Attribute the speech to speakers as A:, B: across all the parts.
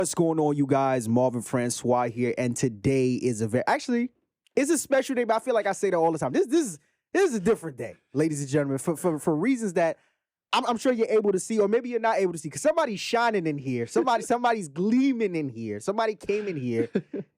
A: What's going on, you guys? Marvin Francois here, and today is it's a special day. But I feel like I say that all the time. This is a different day, ladies and gentlemen, for reasons that I'm sure you're able to see, or maybe you're not able to see, because somebody's shining in here. Somebody's gleaming in here. Somebody came in here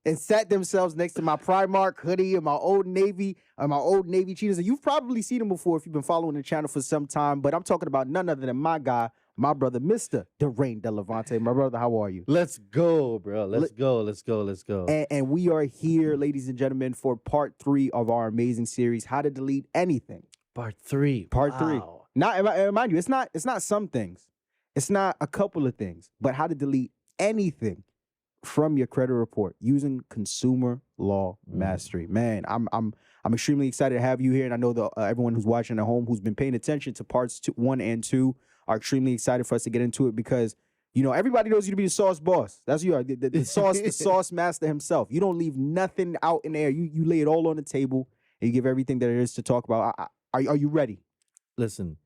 A: and sat themselves next to my Primark hoodie and my Old Navy cheetahs. And you've probably seen them before if you've been following the channel for some time. But I'm talking about none other than my guy, my brother, Mr. Daraine Delevante. My brother, how are you?
B: Let's go, bro. Let's go.
A: And we are here, ladies and gentlemen, for part 3 of our amazing series, How to Delete Anything.
B: Part 3.
A: Part 3. Not, mind you, it's not some things. It's not a couple of things, but how to delete anything from your credit report using consumer law mastery. Man, I'm extremely excited to have you here, and I know that everyone who's watching at home who's been paying attention to parts 1 and 2 are extremely excited for us to get into it because, you know, everybody knows you to be the sauce boss. That's who you are, the sauce master himself. You don't leave nothing out in the air. You lay it all on the table and you give everything that there is to talk about. Are you ready?
B: Listen,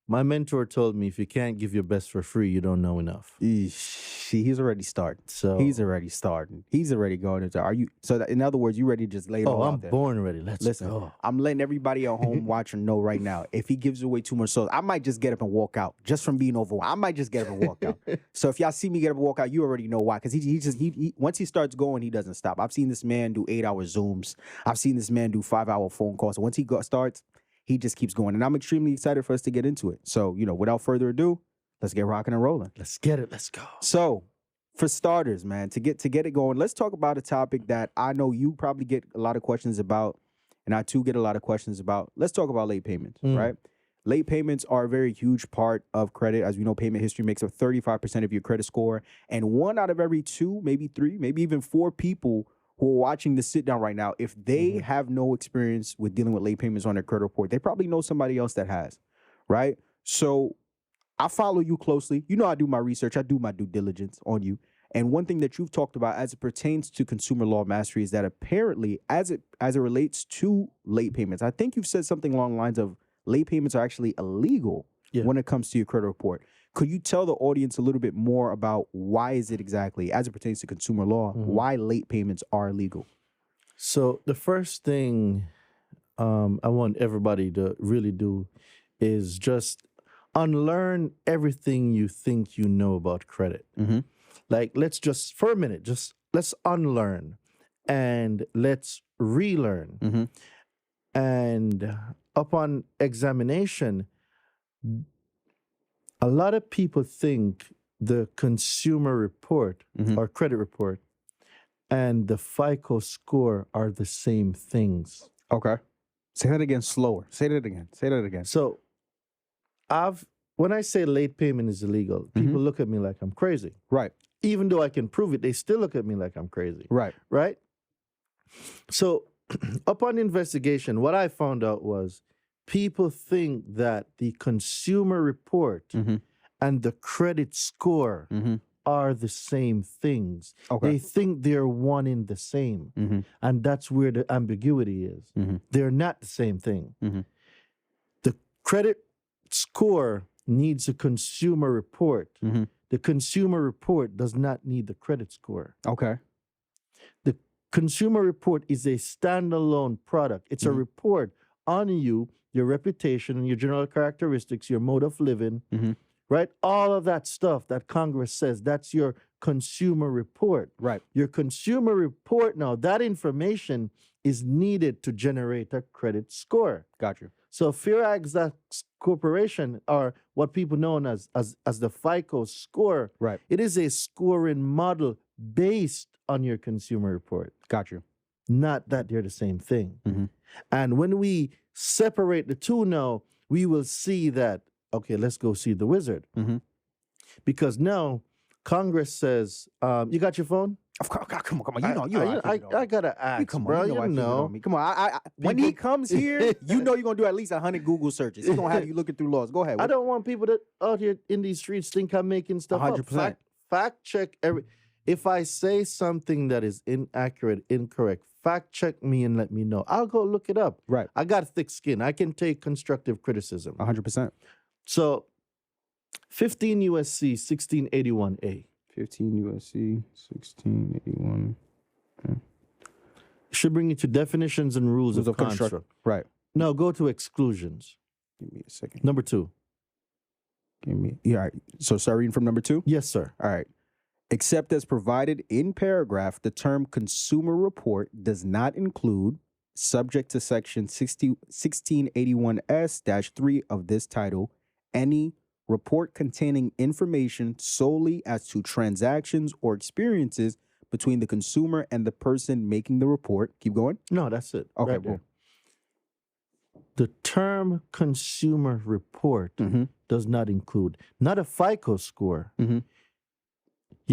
B: my mentor told me if you can't give your best for free, you don't know enough.
A: He's already starting. He's already going into. Are you? So in other words, you ready to just lay it all out there?
B: I'm born ready. Listen, go.
A: I'm letting everybody at home watching know right now. If he gives away too much sauce, I might just get up and walk out just from being overwhelmed. I might just get up and walk out. So if y'all see me get up and walk out, you already know why. Because he once he starts going, he doesn't stop. I've seen this man do 8-hour Zooms. I've seen this man do 5-hour phone calls. So once he starts, he just keeps going. And I'm extremely excited for us to get into it. So, you know, without further ado, let's get rocking and rolling.
B: Let's get it. Let's go.
A: So, for starters, man, to get it going, let's talk about a topic that I know you probably get a lot of questions about, and I too get a lot of questions about. Let's talk about late payments, right? Late payments are a very huge part of credit. As we know, payment history makes up 35% of your credit score. And 1 out of every 2, maybe 3, maybe even 4 people who are watching this sit down right now, if they have no experience with dealing with late payments on their credit report, they probably know somebody else that has, right? So I follow you closely. You know, I do my research. I do my due diligence on you. And one thing that you've talked about as it pertains to consumer law mastery is that apparently as it relates to late payments, I think you've said something along the lines of late payments are actually illegal when it comes to your credit report. Could you tell the audience a little bit more about why is it exactly, as it pertains to consumer law, why late payments are illegal?
B: So the first thing I want everybody to really do is just unlearn everything you think you know about credit. Like, let's just, for a minute, let's unlearn and let's relearn. And upon examination, a lot of people think the consumer report or credit report and the FICO score are the same things.
A: Okay. Say that again slower. Say that again.
B: So when I say late payment is illegal, people look at me like I'm crazy.
A: Right.
B: Even though I can prove it, they still look at me like I'm crazy.
A: Right.
B: Right? So upon investigation, what I found out was people think that the consumer report and the credit score are the same things.
A: Okay.
B: They think they're one in the same. And that's where the ambiguity is. They're not the same thing. The credit score needs a consumer report. The consumer report does not need the credit score.
A: Okay.
B: The consumer report is a standalone product. It's a report on you, your reputation, and your general characteristics, your mode of living, right? All of that stuff that Congress says, that's your consumer report.
A: Right.
B: Your consumer report now, that information is needed to generate a credit score.
A: Got you.
B: So Fair Access Corporation, or what people know as the FICO score,
A: Right.
B: it is a scoring model based on your consumer report.
A: Got you.
B: Not that they're the same thing. And when we separate the two now, we will see that, okay, let's go see the wizard. Because now Congress says, you got your phone?
A: Of course, come on. You know,
B: I gotta ask,
A: come on,
B: bro.
A: you know. Come on. When he comes here, you know you're gonna do at least 100 Google searches. He's gonna have you looking through laws. Go ahead.
B: I don't want people that out here in these streets think I'm making stuff
A: 100%.
B: up. Fact check every. If I say something that is inaccurate, incorrect, fact check me and let me know. I'll go look it up.
A: Right.
B: I got thick skin. I can take constructive criticism.
A: 100%.
B: So, 15 USC 1681A.
A: 15 USC 1681.
B: Should bring you to definitions and rules of
A: construct.
B: construct.
A: Right.
B: No, go to exclusions.
A: Give me a second.
B: Number 2.
A: All right. So start reading from number 2?
B: Yes, sir.
A: All right. Except as provided in paragraph, the term consumer report does not include, subject to section 1681S-3 of this title, any report containing information solely as to transactions or experiences between the consumer and the person making the report. Keep going.
B: No, that's it.
A: Okay,
B: right
A: boom.
B: there. The term consumer report does not include, not a FICO score. You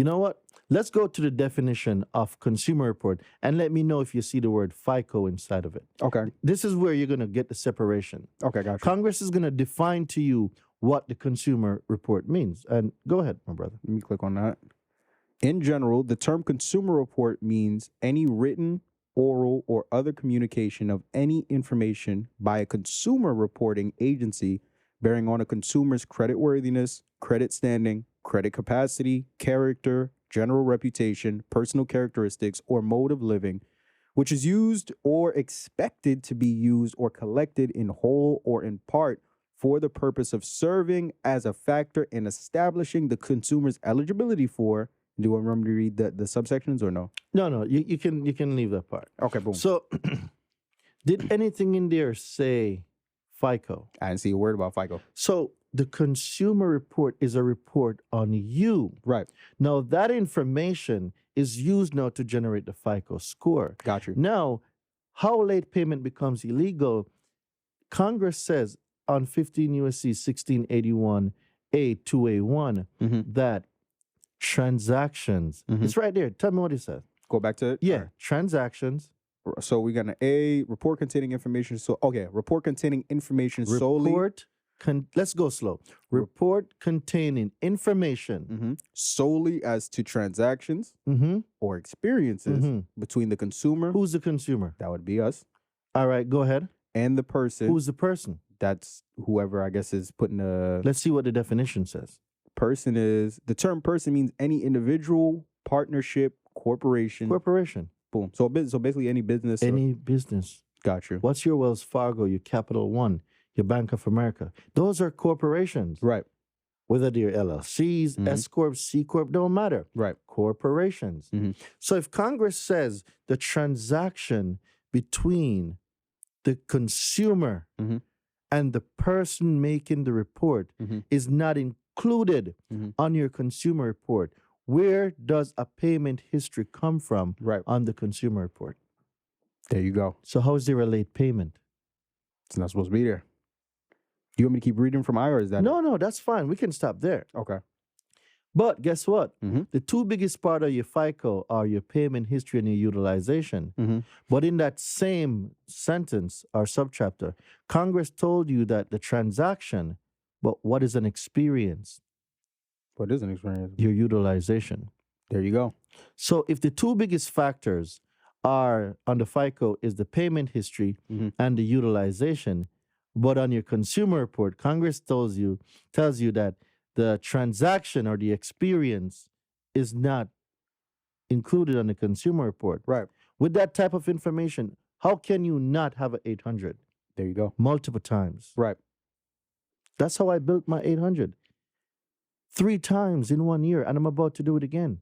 B: know what? Let's go to the definition of consumer report and let me know if you see the word FICO inside of it.
A: Okay.
B: This is where you're going to get the separation.
A: Okay, gotcha.
B: Congress is going to define to you what the consumer report means. And go ahead, my brother.
A: Let me click on that. In general, the term consumer report means any written, oral, or other communication of any information by a consumer reporting agency bearing on a consumer's creditworthiness, credit standing, credit capacity, character, general reputation, personal characteristics, or mode of living, which is used or expected to be used or collected in whole or in part for the purpose of serving as a factor in establishing the consumer's eligibility for. Do you want me to read the subsections or no?
B: No, you can leave that part.
A: Okay, boom.
B: So, did anything in there say FICO?
A: I didn't see a word about FICO.
B: So, the consumer report is a report on you.
A: Right.
B: Now, that information is used now to generate the FICO score.
A: Got you.
B: Now, how late payment becomes illegal, Congress says on 15 USC 1681A2A1 that transactions, it's right there. Tell me what it says.
A: Go back to it?
B: Yeah,
A: Right.
B: transactions.
A: So we got an A, report containing information. So, okay, report containing information solely.
B: Let's go slow. Report containing information
A: Solely as to transactions or experiences between the consumer.
B: Who's the consumer?
A: That would be us.
B: All right, go ahead.
A: And the person.
B: Who's the person?
A: That's whoever, I guess, is putting a.
B: Let's see what the definition says.
A: Person is, the term person means any individual, partnership, corporation.
B: Corporation.
A: Boom. So basically any business.
B: Any business.
A: Got you.
B: What's your Wells Fargo, your Capital One, your Bank of America? Those are corporations.
A: Right.
B: Whether they're LLCs, S Corp, C Corp, don't matter.
A: Right.
B: Corporations. So if Congress says the transaction between the consumer and the person making the report is not included on your consumer report, where does a payment history come from on the consumer report?
A: There you go.
B: So how is there a late payment?
A: It's not supposed to be there. Do you want me to keep reading from I or is that
B: No, that's fine. We can stop there.
A: Okay.
B: But guess what? The two biggest part of your FICO are your payment history and your utilization. But in that same sentence or subchapter, Congress told you that the transaction, but what is an experience?
A: What is an experience?
B: Your utilization.
A: There you go.
B: So if the two biggest factors are on the FICO is the payment history and the utilization, but on your consumer report, Congress tells you that the transaction or the experience is not included on the consumer report.
A: Right.
B: With that type of information, how can you not have an 800?
A: There you go.
B: Multiple times.
A: Right.
B: That's how I built my 800. 3 times in 1 year, and I'm about to do it again.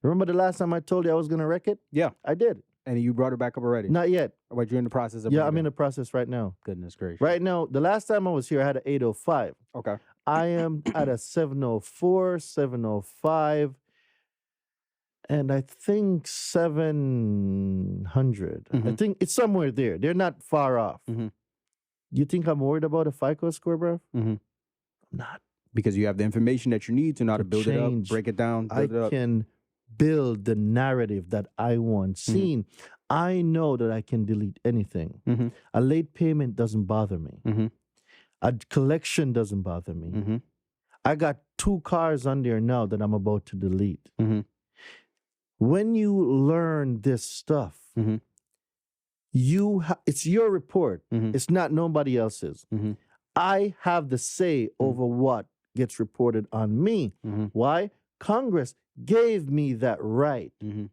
B: Remember the last time I told you I was going to wreck it?
A: Yeah.
B: I did.
A: And you brought it back up already?
B: Not yet.
A: But you're in the process of
B: Yeah, I'm in the process right now.
A: Goodness gracious.
B: Right now, the last time I was here, I had an 805.
A: Okay.
B: I am at a 704, 705, and I think 700. I think it's somewhere there. They're not far off. You think I'm worried about a FICO score, bro? I'm not.
A: Because you have the information that you need to know how to build it up, break it down, build it up.
B: I can build the narrative that I want seen. I know that I can delete anything. A late payment doesn't bother me. A collection doesn't bother me. I got 2 cars on there now that I'm about to delete. When you learn this stuff, it's your report. It's not nobody else's. I have the say over what gets reported on me. Why? Congress gave me that right.
A: Mhm.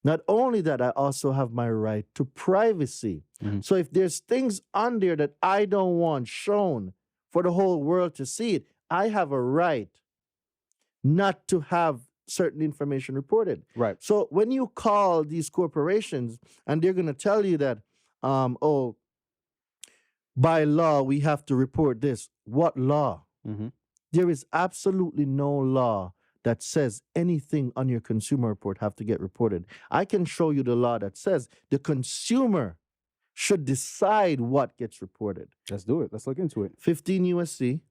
B: Not only that, I also have my right to privacy.
A: Mhm.
B: So if there's things on there that I don't want shown for the whole world to see it, I have a right not to have certain information reported.
A: Right.
B: So when you call these corporations and they're going to tell you that, oh, by law, we have to report this. What law?
A: Mhm.
B: There is absolutely no law that says anything on your consumer report have to get reported. I can show you the law that says the consumer should decide what gets reported.
A: Let's do it. Let's look into it.
B: 15 USC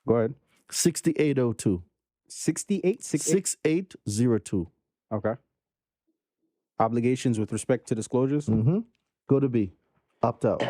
A: Go ahead.
B: 6802.
A: 68.
B: 6802.
A: Okay. Obligations with respect to disclosures.
B: Mm-hmm. Go to B. Opt out.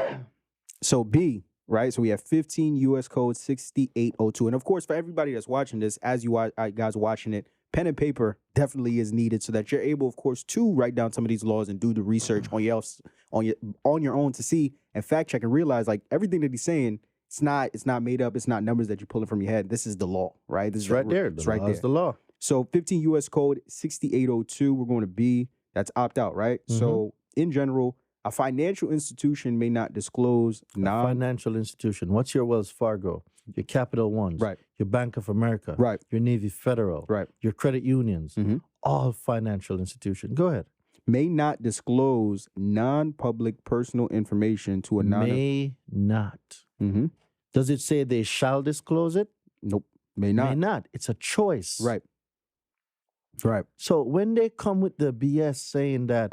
A: So B, right? So we have 15 U.S. Code 6802. And of course, for everybody that's watching this, as you guys watching it, pen and paper definitely is needed so that you're able, of course, to write down some of these laws and do the research on your own to see and fact check and realize like everything that he's saying, it's not made up. It's not numbers that you're pulling from your head. This is the law, right? This
B: It's
A: is
B: right there.
A: It's
B: The
A: right
B: law
A: there.
B: is the law.
A: So 15 U.S. Code 6802, we're going to B. That's opt out, right?
B: Mhm.
A: So in general, a financial institution may not disclose
B: Financial institution. What's your Wells Fargo? Your Capital Ones.
A: Right.
B: Your Bank of America.
A: Right.
B: Your Navy Federal.
A: Right.
B: Your credit unions.
A: Mhm.
B: All financial institutions. Go ahead.
A: may not disclose non-public personal information to a
B: May not.
A: Mm-hmm.
B: Does it say they shall disclose it?
A: Nope. May not.
B: May not. It's a choice.
A: Right. Right.
B: So when they come with the BS saying that,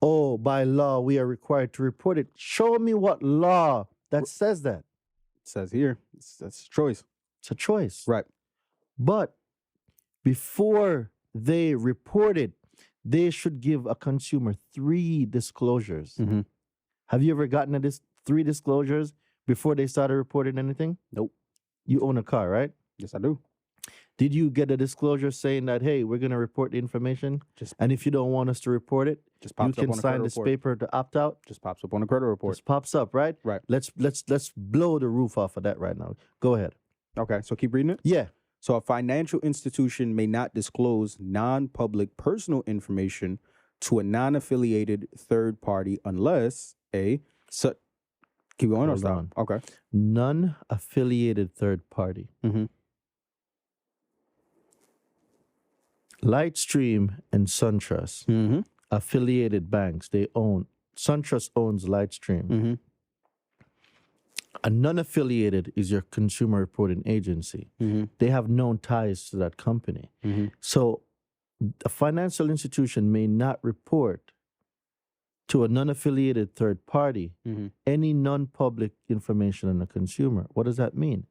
B: oh, by law, we are required to report it, show me what law that says that.
A: It says here, that's a choice.
B: It's a choice.
A: Right.
B: But before they report it, they should give a consumer 3 disclosures.
A: Mm-hmm.
B: Have you ever gotten this 3 disclosures before they started reporting anything?
A: Nope.
B: You own a car, right?
A: Yes, I do.
B: Did you get a disclosure saying that, hey, we're going to report the information? And if you don't want us to report it,
A: just
B: you
A: pops up
B: can
A: on a
B: sign
A: credit
B: this
A: report.
B: paper to opt out.
A: Just pops up on a credit report.
B: Just pops up, right?
A: Right.
B: Let's blow the roof off of that right now. Go ahead.
A: Okay, so keep reading it.
B: Yeah.
A: So a financial institution may not disclose non-public personal information to a non-affiliated third party unless keep going or
B: Hold
A: stop.
B: on.
A: Okay.
B: Non-affiliated third party.
A: Mm-hmm.
B: Lightstream and SunTrust,
A: Mm-hmm.
B: affiliated banks, they own. SunTrust owns Lightstream.
A: Mm-hmm.
B: A non-affiliated is your consumer reporting agency.
A: Mm-hmm.
B: They have known ties to that company.
A: Mm-hmm.
B: So a financial institution may not report to a non-affiliated third party
A: Mm-hmm.
B: any non-public information on a consumer. What does that mean?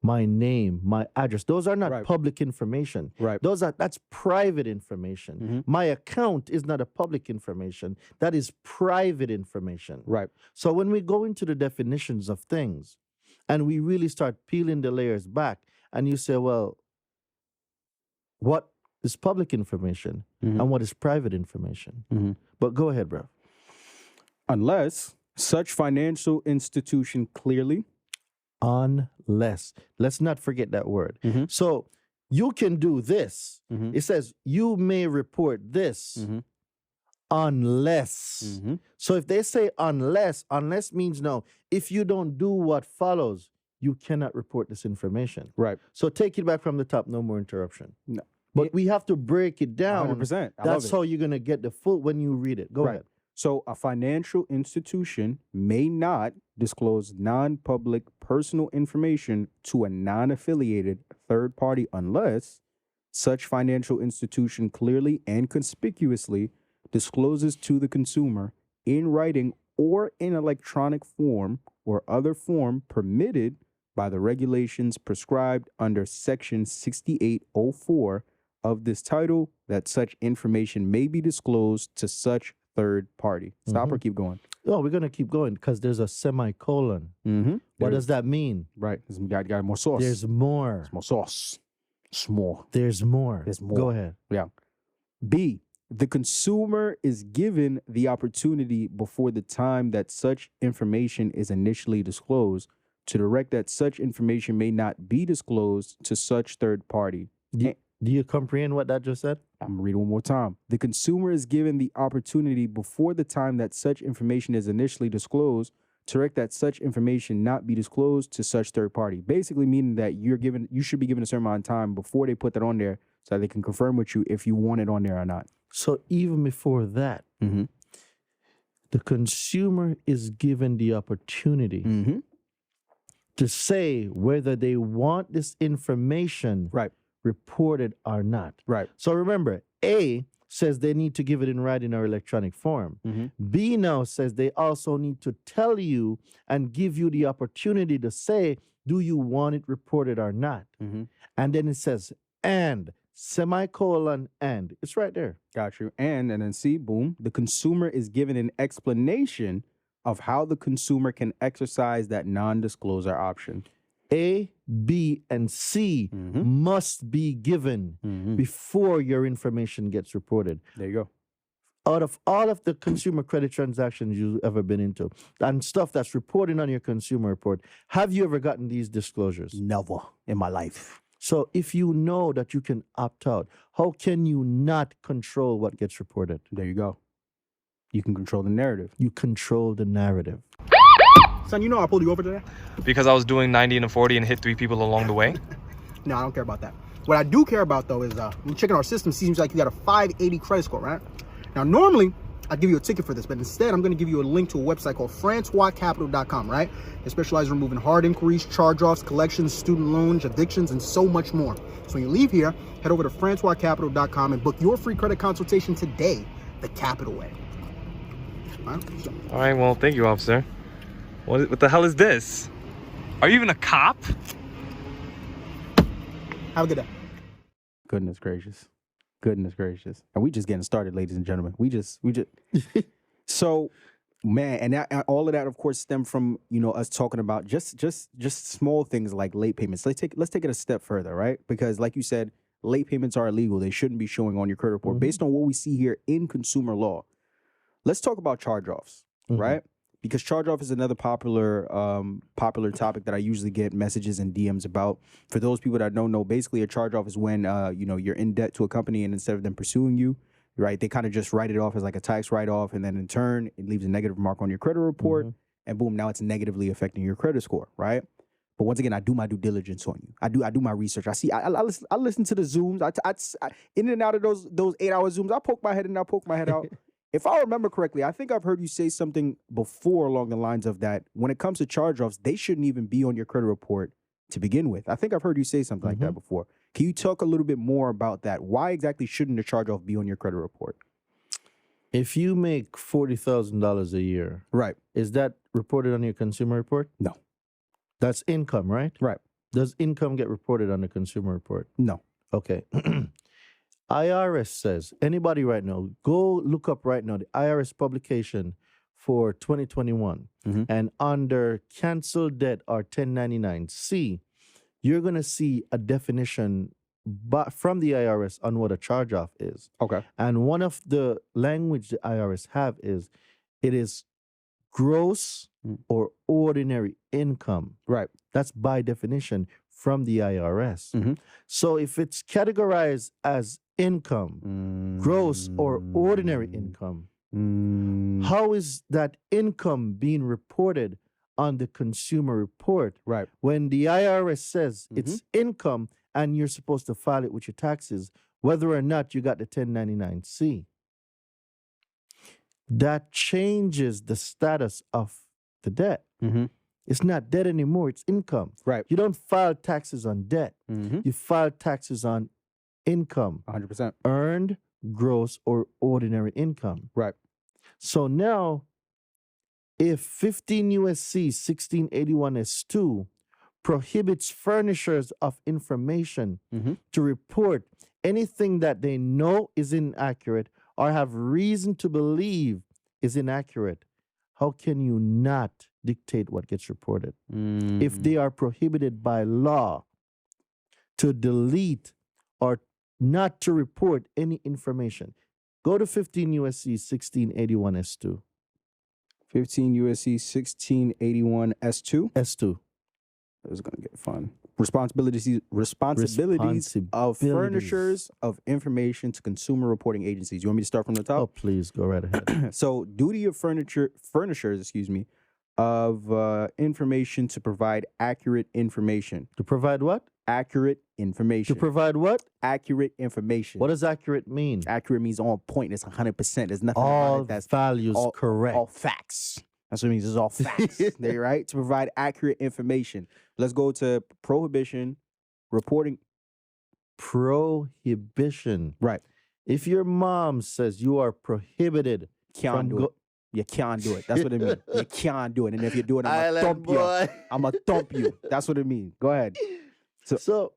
B: My name, my address. Those are not
A: Right.
B: public information.
A: Right.
B: That's private information.
A: Mm-hmm.
B: My account is not a public information. That is private information.
A: Right.
B: So when we go into the definitions of things and we really start peeling the layers back and you say, well, what is public information
A: Mm-hmm.
B: and what is private information?
A: Mm-hmm.
B: But go ahead, bro.
A: Unless such financial institution clearly.
B: Unless. Let's not forget that word.
A: Mm-hmm.
B: So you can do this.
A: Mm-hmm.
B: It says you may report this
A: Mm-hmm.
B: unless.
A: Mm-hmm.
B: So if they say unless means no. If you don't do what follows, you cannot report this information.
A: Right.
B: So take it back from the top, no more interruption.
A: No.
B: But we have to break it down.
A: 100%. I love
B: That's
A: it.
B: how you're going to get the full when you read it. Go
A: Right.
B: ahead.
A: So a financial institution may not disclose non-public personal information to a non-affiliated third party unless such financial institution clearly and conspicuously discloses to the consumer in writing or in electronic form or other form permitted by the regulations prescribed under Section 6804 of this title that such information may be disclosed to such third party. Stop or keep going?
B: Oh, we're going to keep going because there's a semicolon.
A: Mm-hmm.
B: What does that mean?
A: Right. Got more sauce.
B: There's more.
A: There's more sauce. It's more.
B: There's more.
A: There's more.
B: Go ahead.
A: Yeah. B, the consumer is given the opportunity before the time that such information is initially disclosed to direct that such information may not be disclosed to such third party.
B: Do you comprehend what that just said?
A: I'm going to read it one more time. The consumer is given the opportunity before the time that such information is initially disclosed to direct that such information not be disclosed to such third party. Basically meaning that you should be given a certain amount of time before they put that on there so that they can confirm with you if you want it on there or not.
B: So even before that, the consumer is given the opportunity to say whether they want this information reported or not.
A: Right.
B: So remember, A says they need to give it in writing or electronic form. B now says they also need to tell you and give you the opportunity to say, do you want it reported or not? And then it says, and, semicolon, and. It's right there.
A: Got you. And then C, boom, the consumer is given an explanation of how the consumer can exercise that non-disclosure option.
B: A, B, and C must be given before your information gets reported.
A: There you go.
B: Out of all of the consumer credit transactions you've ever been into and stuff that's reported on your consumer report, have you ever gotten these disclosures?
A: Never in my life.
B: So if you know that you can opt out, how can you not control what gets reported?
A: There you go. You can control the narrative.
B: You control the narrative.
C: Son, you know I pulled you over today?
D: Because I was doing 90 and a 40 and hit 3 people along the way?
C: No, I don't care about that. What I do care about, though, is when checking our system, seems like you got a 580 credit score, right? Now, normally, I'd give you a ticket for this, but instead, I'm going to give you a link to a website called francoiscapital.com, right? They specialize in removing hard inquiries, charge-offs, collections, student loans, evictions, and so much more. So when you leave here, head over to francoiscapital.com and book your free credit consultation today, the Capital way.
D: All right, well, thank you, officer. What the hell is this? Are you even a cop?
C: Have a good day.
A: Goodness gracious. Goodness gracious. And we just getting started, ladies and gentlemen. We just so man, and all of that of course stemmed from, us talking about just small things like late payments. Let's take it a step further, right? Because like you said, late payments are illegal. They shouldn't be showing on your credit report based on what we see here in consumer law. Let's talk about charge-offs, right? Because charge-off is another popular topic that I usually get messages and DMs about. For those people that don't know, basically a charge-off is when you're in debt to a company and instead of them pursuing you, right, they kind of just write it off as like a tax write-off, and then in turn it leaves a negative mark on your credit report, and boom, now it's negatively affecting your credit score, right? But once again, I do my due diligence on you. I do my research. I see. I listen to the Zooms. I in and out of those 8-hour Zooms. I poke my head in. I poke my head out. If I remember correctly, I think I've heard you say something before along the lines of that when it comes to charge-offs, they shouldn't even be on your credit report to begin with. I think I've heard you say something like that before. Can you talk a little bit more about that? Why exactly shouldn't a charge-off be on your credit report?
B: If you make $40,000 a year,
A: right, is that
B: reported on your consumer report?
A: No.
B: That's income, right?
A: Right.
B: Does income get reported on the consumer report?
A: No.
B: Okay. IRS says, anybody right now, go look up right now the IRS publication for 2021. And under cancel debt or 1099-C, you're going to see a definition from the IRS on what a charge-off is.
A: Okay.
B: And one of the language the IRS have is, it is gross or ordinary income.
A: Right.
B: That's by definition from the IRS. So if it's categorized as income, gross or ordinary income, how is that income being reported on the consumer report?
A: Right.
B: When the IRS says it's income and you're supposed to file it with your taxes, whether or not you got the 1099-C. That changes the status of the debt. It's not debt anymore, it's income.
A: Right.
B: You don't file taxes on debt. You file taxes on income.
A: 100%.
B: Earned, gross, or ordinary income.
A: Right.
B: So now, if 15 USC 1681 S2 prohibits furnishers of information to report anything that they know is inaccurate or have reason to believe is inaccurate, how can you not dictate what gets reported? If they are prohibited by law to delete or not to report any information. Go to 15 USC 1681 S2.
A: 15 USC 1681 S2?
B: S2.
A: It's gonna get fun. Responsibilities of furnishers of information to consumer reporting agencies. You want me to start from the top?
B: Oh, please go right ahead.
A: So, duty of furnishers, of information to provide accurate information.
B: To provide what?
A: Accurate information.
B: To provide what?
A: Accurate information.
B: What does accurate mean?
A: Accurate means on point. It's 100%. There's nothing
B: All
A: about it that's
B: values correct.
A: all facts. That's what it means. It's all facts. There, right? To provide accurate information. Let's go to prohibition, reporting.
B: Prohibition.
A: Right.
B: If your mom says you are prohibited
A: Can't
B: from
A: do it. You can't do it. That's what it means. You can't do it. And if you do it, I'm gonna
B: Island
A: thump you.
B: boy.
A: I'm gonna thump you. That's what it means. Go ahead.
B: So,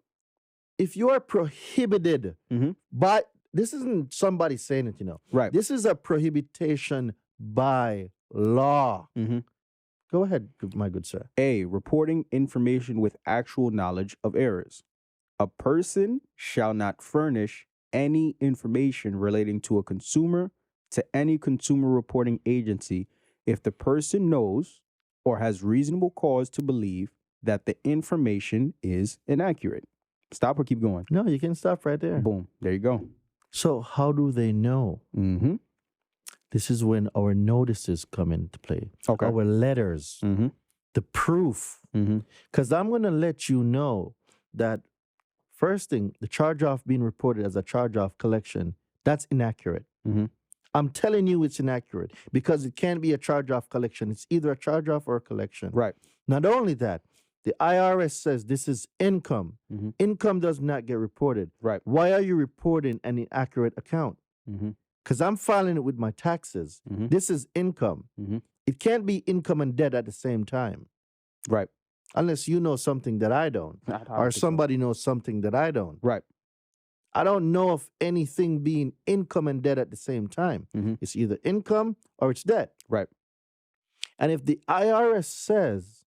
B: if you are prohibited
A: Mhm.
B: by, this isn't somebody saying it,
A: Right.
B: This is a prohibition by law.
A: Mhm.
B: Go ahead, my good sir.
A: A, reporting information with actual knowledge of errors. A person shall not furnish any information relating to a consumer to any consumer reporting agency if the person knows or has reasonable cause to believe that the information is inaccurate. Stop or keep going.
B: No, you can stop right there.
A: Boom. There you go.
B: So, how do they know?
A: Mm-hmm.
B: This is when our notices come into play.
A: Okay.
B: Our letters,
A: Mm-hmm.
B: the proof.
A: Mm-hmm.
B: Because I'm going to let you know that first thing, the charge off being reported as a charge off collection, that's inaccurate.
A: Mm-hmm.
B: I'm telling you it's inaccurate because it can't be a charge off collection. It's either a charge off or a collection.
A: Right.
B: Not only that, the IRS says this is income.
A: Mhm.
B: Income does not get reported.
A: Right.
B: Why are you reporting an inaccurate account?
A: Mm-hmm.
B: Because I'm filing it with my taxes.
A: Mhm.
B: This is income.
A: Mhm.
B: It can't be income and debt at the same time.
A: Right.
B: Unless you know something that I don't,
A: I don't
B: or
A: think so.
B: somebody knows something that I don't.
A: Right.
B: I don't know of anything being income and debt at the same time.
A: Mhm.
B: It's either income or it's debt.
A: Right.
B: And if the IRS says,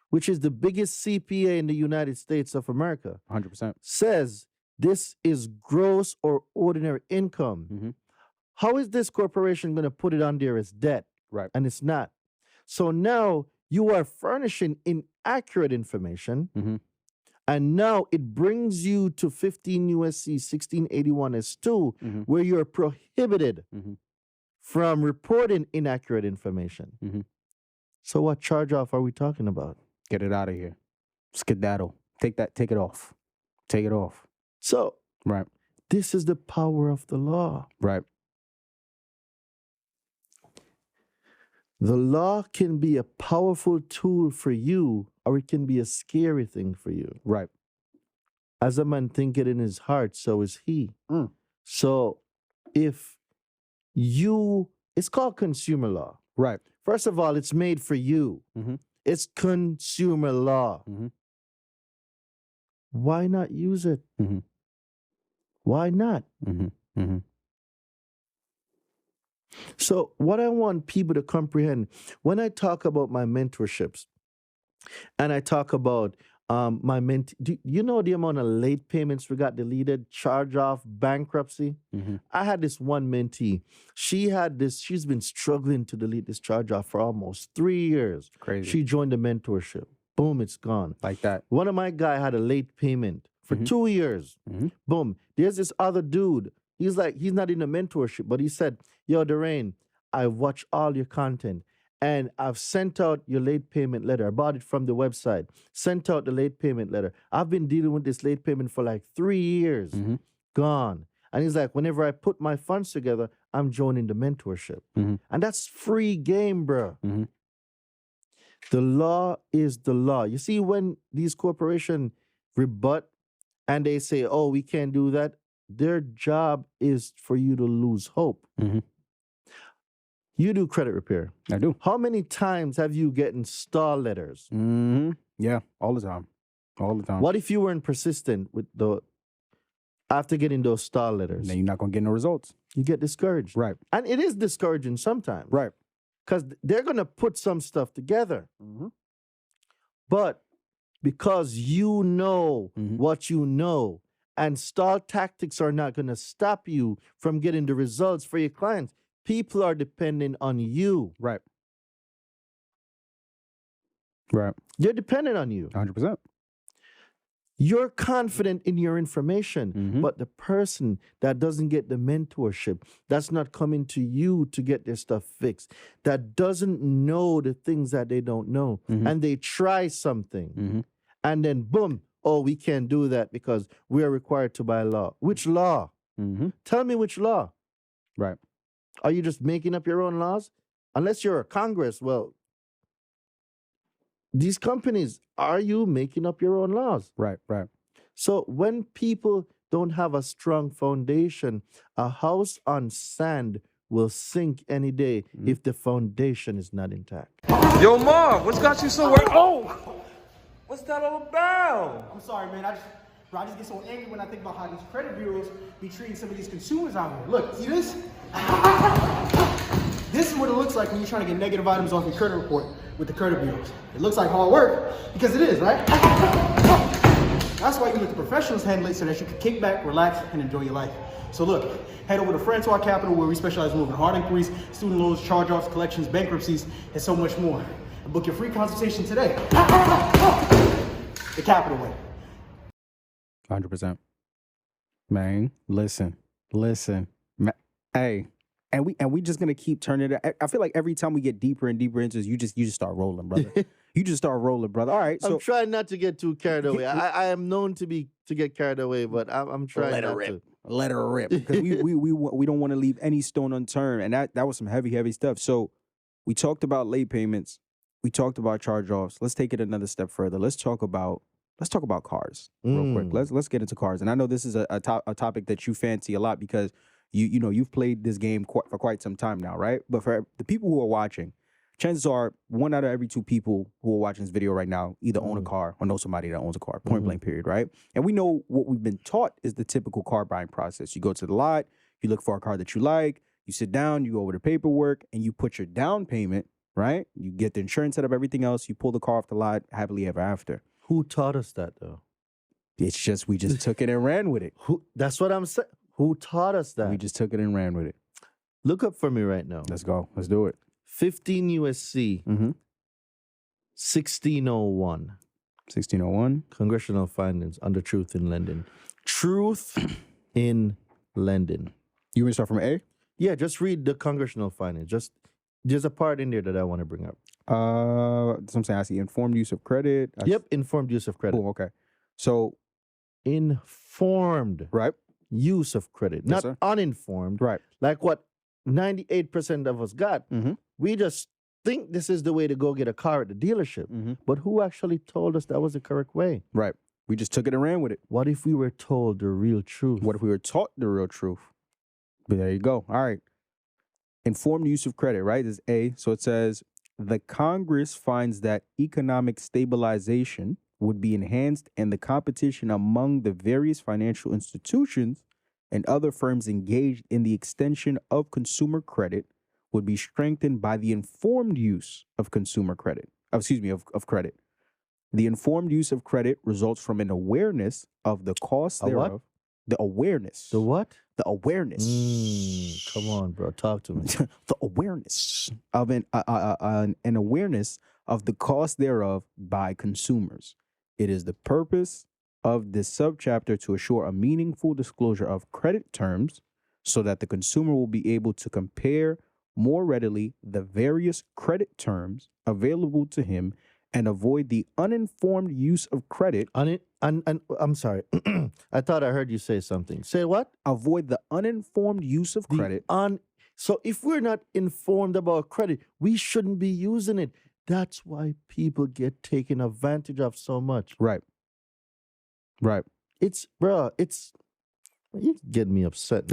B: which is the biggest CPA in the United States of America,
A: 100%.
B: says this is gross or ordinary income,
A: Mhm.
B: how is this corporation going to put it on there as debt?
A: Right.
B: And it's not. So now you are furnishing inaccurate information.
A: Mhm.
B: And now it brings you to 15 USC 1681 S2,
A: Mhm.
B: where you're prohibited
A: Mhm.
B: from reporting inaccurate information.
A: Mhm.
B: So what charge off are we talking about?
A: Get it out of here. Skedaddle. Take it off. Take it off.
B: So
A: Right.
B: this is the power of the law.
A: Right.
B: The law can be a powerful tool for you, or it can be a scary thing for you.
A: Right.
B: As a man thinketh in his heart, so is he.
A: Mm.
B: So if you, it's called consumer law.
A: Right.
B: First of all, it's made for you.
A: Mhm.
B: It's consumer law.
A: Mhm.
B: Why not use it?
A: Mhm.
B: Why not?
A: Mhm. Mhm.
B: So, what I want people to comprehend when I talk about my mentorships and I talk about my do you know the amount of late payments we got deleted, charge off, bankruptcy?
A: Mhm.
B: I had this one mentee. She's been struggling to delete this charge off for almost 3 years.
A: Crazy.
B: She joined the mentorship. Boom, it's gone.
A: Like that.
B: One of my guy had a late payment for
A: Mhm.
B: 2 years.
A: Mhm.
B: Boom. There's this other dude. He's not in a mentorship, but he said, yo, Daraine, I watch all your content and I've sent out your late payment letter. I bought it from the website, sent out the late payment letter. I've been dealing with this late payment for like 3 years.
A: Mhm.
B: Gone. And he's like, whenever I put my funds together, I'm joining the mentorship.
A: Mhm.
B: And that's free game, bro.
A: Mhm.
B: The law is the law. You see, when these corporations rebut and they say, oh, we can't do that, their job is for you to lose hope.
A: Mhm.
B: You do credit repair.
A: I do.
B: How many times have you gotten star letters?
A: Mm-hmm. Yeah. All the time. All the time.
B: What if you weren't persistent with after getting those star letters?
A: Then you're not gonna get no results.
B: You get discouraged.
A: Right.
B: And it is discouraging sometimes.
A: Right.
B: Because they're going to put some stuff together.
A: Mm-hmm.
B: But because you know
A: Mhm.
B: what you know, and stall tactics are not going to stop you from getting the results for your clients. People are depending on you.
A: Right. Right.
B: They're dependent on you.
A: 100%.
B: You're confident in your information,
A: Mhm.
B: but the person that doesn't get the mentorship, that's not coming to you to get their stuff fixed, that doesn't know the things that they don't know,
A: Mhm.
B: and they try something,
A: Mhm.
B: and then boom, oh, we can't do that because we are required to by law. Which law?
A: Mhm.
B: Tell me which law.
A: Right.
B: Are you just making up your own laws? Unless you're a Congress, well, these companies, are you making up your own laws?
A: Right. Right.
B: So when people don't have a strong foundation, a house on sand will sink any day if the foundation is not intact.
D: Yo, Mom, what's got you so worried? Oh! What's that all about?
C: I'm sorry, man. I just get so angry when I think about how these credit bureaus be treating some of these consumers out here. Look, see this? This is what it looks like when you're trying to get negative items off your credit report with the credit bureaus. It looks like hard work because it is, right? That's why you let the professionals handle it so that you can kick back, relax, and enjoy your life. So look, head over to Francois Capital where we specialize in moving hard inquiries, student loans, charge-offs, collections, bankruptcies, and so much more. And book your free consultation today. The Capital Way.
A: 100%. Man, listen. Hey, and we just gonna keep turning it. I feel like every time we get deeper and deeper into this, you just start rolling, brother. You just start rolling, brother. All right, so
B: I'm trying not to get too carried away. I am known to get carried away, but I'm trying
A: let
B: not
A: her rip.
B: to.
A: Let her rip. Because we don't want to leave any stone unturned. And that was some heavy stuff. So we talked about late payments. We talked about charge-offs. Let's take it another step further. Let's talk about cars real quick. Let's get into cars. And I know this is a topic that you fancy a lot because you know you've played this game for quite some time now, right? But for the people who are watching, chances are 1 out of every 2 people who are watching this video right now either own a car or know somebody that owns a car, point blank period, right? And we know what we've been taught is the typical car buying process. You go to the lot, you look for a car that you like, you sit down, you go over the paperwork, and you put your down payment, right? You get the insurance set up, everything else, you pull the car off the lot, happily ever after.
B: Who taught us that though?
A: It's just, we just took it and ran with it.
B: That's what I'm saying. Who taught us that?
A: We just took it and ran with it.
B: Look up for me right now.
A: Let's go. Let's do it.
B: 15 USC
A: Mm-hmm.
B: 1601.
A: 1601.
B: Congressional findings under truth in lending. Truth in lending.
A: You want to start from A?
B: Yeah, just read the congressional findings. There's a part in there that I want to bring up.
A: Something I see. Informed use of credit.
B: Informed use of credit.
A: Cool, okay. So,
B: Informed
A: right.
B: use of credit,
A: Yes,
B: not
A: sir.
B: uninformed.
A: Right.
B: Like what 98% of us got.
A: Mm-hmm.
B: We just think this is the way to go get a car at the dealership.
A: Mm-hmm.
B: But who actually told us that was the correct way?
A: Right. We just took it and ran with it.
B: What if we were told the real truth?
A: What if we were taught the real truth? But there you go. All right. Informed use of credit, right? Is A. So it says, the Congress finds that economic stabilization would be enhanced and the competition among the various financial institutions and other firms engaged in the extension of consumer credit would be strengthened by the informed use of consumer credit. Of credit. The informed use of credit results from an awareness of the cost
B: A what?
A: thereof. The awareness.
B: The what?
A: The awareness.
B: Come on, bro. Talk to me.
A: The awareness of an awareness of the cost thereof by consumers. It is the purpose of this subchapter to assure a meaningful disclosure of credit terms so that the consumer will be able to compare more readily the various credit terms available to him and avoid the uninformed use of credit.
B: I'm sorry. I thought I heard you say something. Say what?
A: Avoid the uninformed use of credit.
B: So if we're not informed about credit, we shouldn't be using it. That's why people get taken advantage of so much.
A: Right.
B: It's you get me upset.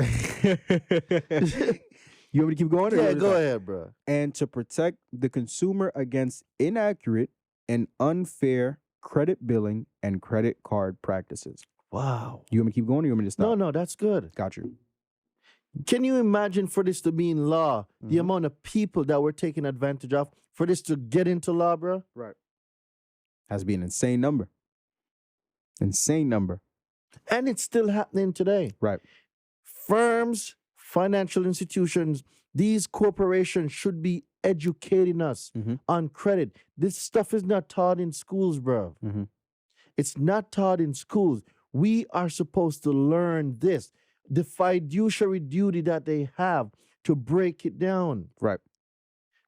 A: You want me to keep going?
B: Yeah, go ahead, bro.
A: And to protect the consumer against inaccurate and unfair credit billing and credit card practices.
B: Wow.
A: You want me to keep going or you want me to stop?
B: No, that's good.
A: Got you.
B: Can you imagine for this to be in law, the amount of people that were taken advantage of, for this to get into law, bro?
A: Right. Has to be an insane number. Insane number.
B: And it's still happening today.
A: Right.
B: Firms, financial institutions, these corporations should be educating us on credit. This stuff is not taught in schools, bro. It's not taught in schools. We are supposed to learn this, the fiduciary duty that they have to break it down.
A: Right.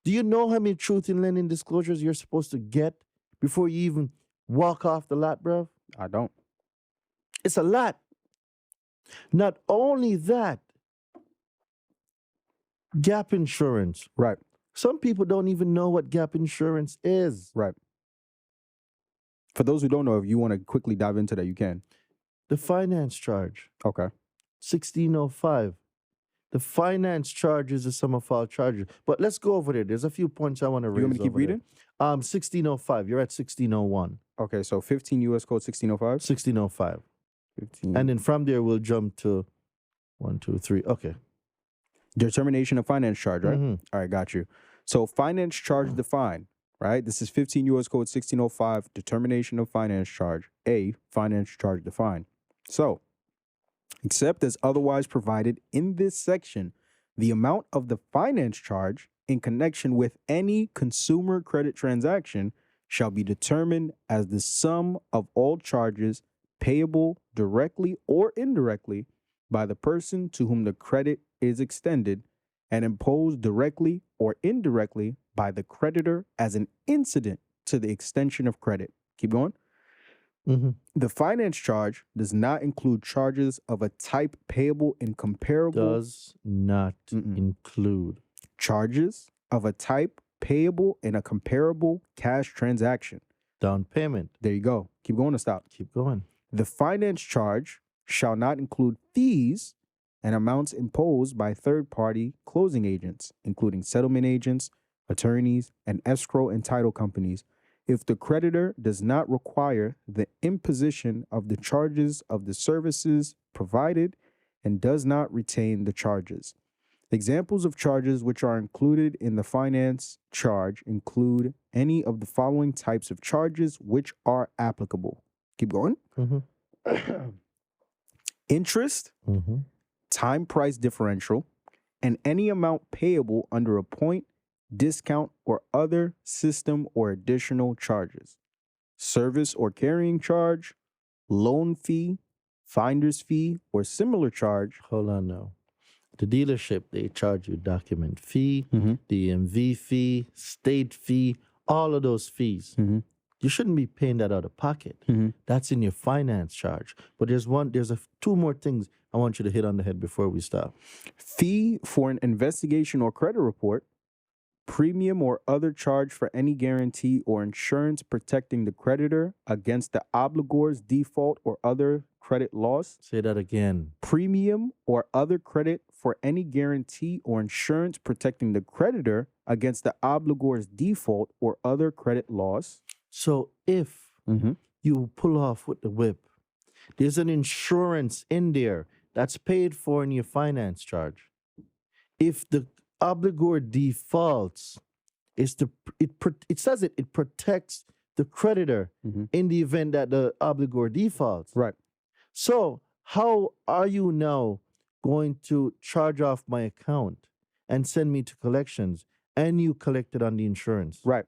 B: Do you know how many truth in lending disclosures you're supposed to get before you even walk off the lot, bro?
A: I don't.
B: It's a lot. Not only that, gap insurance.
A: Right.
B: Some people don't even know what gap insurance is.
A: Right. For those who don't know, if you want to quickly dive into that, you can.
B: The finance charge,
A: Okay.
B: 1605. The finance charge is the sum of all charges. But let's go over there. There's a few points I want to raise.
A: You want me to keep
B: over
A: reading?
B: there. 1605. You're at 1601.
A: Okay, so 15 U.S. Code 1605.
B: 1605.
A: 15.
B: And then from there, we'll jump to 1, 2, 3. Okay.
A: Determination of finance charge, right?
B: Mhm.
A: All right, got you. So finance charge defined, right? This is 15 U.S. Code 1605, determination of finance charge. A, finance charge defined. So, except as otherwise provided in this section, the amount of the finance charge in connection with any consumer credit transaction shall be determined as the sum of all charges payable directly or indirectly by the person to whom the credit is extended and imposed directly or indirectly by the creditor as an incident to the extension of credit. Keep going.
B: Mhm.
A: The finance charge does not include charges of a type payable in comparable
B: Does not include.
A: charges of a type payable in a comparable cash transaction.
B: Down payment.
A: There you go. Keep going to stop.
B: Keep going.
A: The finance charge shall not include fees and amounts imposed by third-party closing agents, including settlement agents, attorneys, and escrow and title companies, if the creditor does not require the imposition of the charges of the services provided and does not retain the charges. Examples of charges which are included in the finance charge include any of the following types of charges which are applicable. Keep going. Interest, time price differential, and any amount payable under a point, discount, or other system or additional charges. Service or carrying charge, loan fee, finder's fee, or similar charge.
B: Hold on now. The dealership, they charge you document fee,
A: Mhm.
B: DMV fee, state fee, all of those fees. You shouldn't be paying that out of pocket. That's in your finance charge. But there's two more things I want you to hit on the head before we stop.
A: Fee for an investigation or credit report, premium or other charge for any guarantee or insurance protecting the creditor against the obligor's default or other credit loss,
B: Say that again.
A: premium or other credit for any guarantee or insurance protecting the creditor against the obligor's default or other credit loss.
B: So if you pull off with the whip, there's an insurance in there that's paid for in your finance charge. If the obligor defaults, it says it protects the creditor in the event that the obligor defaults.
A: Right.
B: So how are you now going to charge off my account and send me to collections and you collect it on the insurance?
A: Right.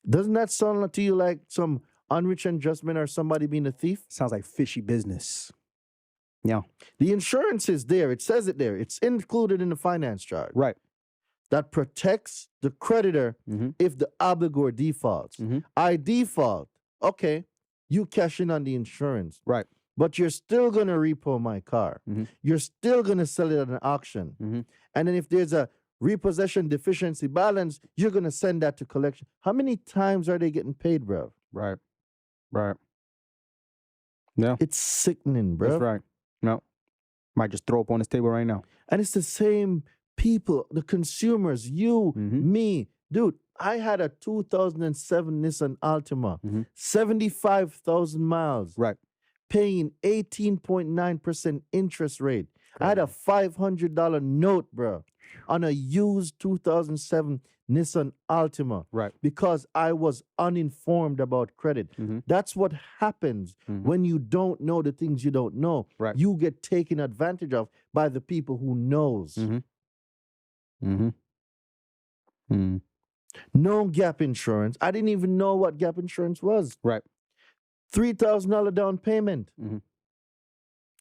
B: Doesn't that sound to you like some unwritten adjustment or somebody being a thief?
A: Sounds like fishy business. Yeah.
B: The insurance is there. It says it there. It's included in the finance charge.
A: Right.
B: That protects the creditor if the obligor defaults. I default. Okay. You cash in on the insurance.
A: Right.
B: But you're still going to repo my car. You're still going to sell it at an auction. And then if there's a repossession deficiency balance, you're going to send that to collection. How many times are they getting paid, bro?
A: Right. Right. Yeah.
B: It's sickening, bro.
A: That's right. No. Might just throw up on this table right now.
B: And it's the same people, the consumers, you, me. Dude, I had a 2007 Nissan Altima, 75,000 miles.
A: Right.
B: Paying 18.9% interest rate. I had a $500 note, bro, on a used 2007 Nissan Altima.
A: Right.
B: Because I was uninformed about credit. That's what happens when you don't know the things you don't know.
A: Right.
B: You get taken advantage of by the people who knows.
A: Mm.
B: No gap insurance. I didn't even know what gap insurance was.
A: Right.
B: $3,000 down payment.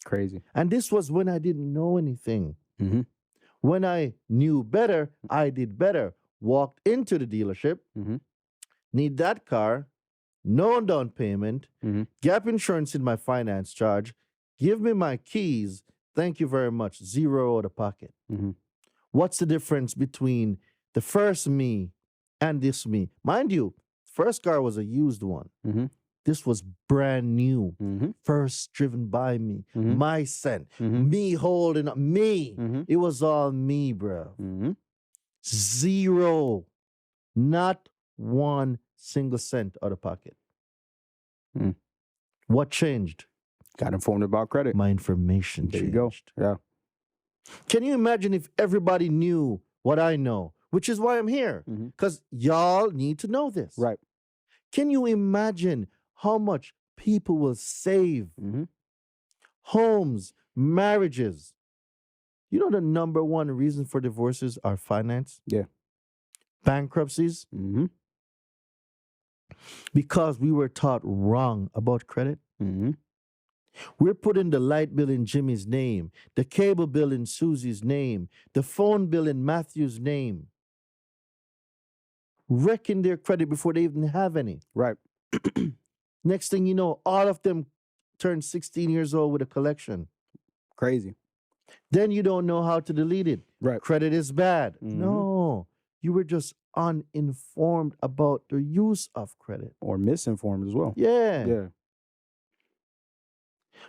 A: Crazy.
B: And this was when I didn't know anything.
A: Mm-hmm.
B: When I knew better, I did better. Walked into the dealership,
A: Mm-hmm.
B: need that car, no down payment,
A: Mm-hmm.
B: gap insurance in my finance charge, give me my keys, thank you very much, zero out of pocket.
A: Mm-hmm.
B: What's the difference between the first me and this me? Mind you, first car was a used one.
A: Mm-hmm.
B: This was brand new.
A: Mm-hmm.
B: First driven by me,
A: Mhm.
B: my scent,
A: Mhm.
B: me holding up, me.
A: Mhm.
B: It was all me, bro.
A: Mm-hmm.
B: Zero, not one single cent out of pocket.
A: Mm.
B: What changed?
A: Got informed about credit.
B: My information
A: There
B: changed.
A: you go. Yeah.
B: Can you imagine if everybody knew what I know, which is why I'm here?
A: Mhm.
B: Because y'all need to know this.
A: Right.
B: Can you imagine how much people will save?
A: Mm-hmm.
B: Homes, marriages. You know the number one reason for divorces are finance?
A: Yeah.
B: Bankruptcies?
A: Mm-hmm.
B: Because we were taught wrong about credit.
A: Mm-hmm.
B: We're putting the light bill in Jimmy's name, the cable bill in Susie's name, the phone bill in Matthew's name. Wrecking their credit before they even have any.
A: Right.
B: Next thing you know, all of them turn 16 years old with a collection.
A: Crazy.
B: Then you don't know how to delete it.
A: Right.
B: Credit is bad.
A: Mhm.
B: No, you were just uninformed about the use of credit.
A: Or misinformed as well.
B: Yeah.
A: Yeah.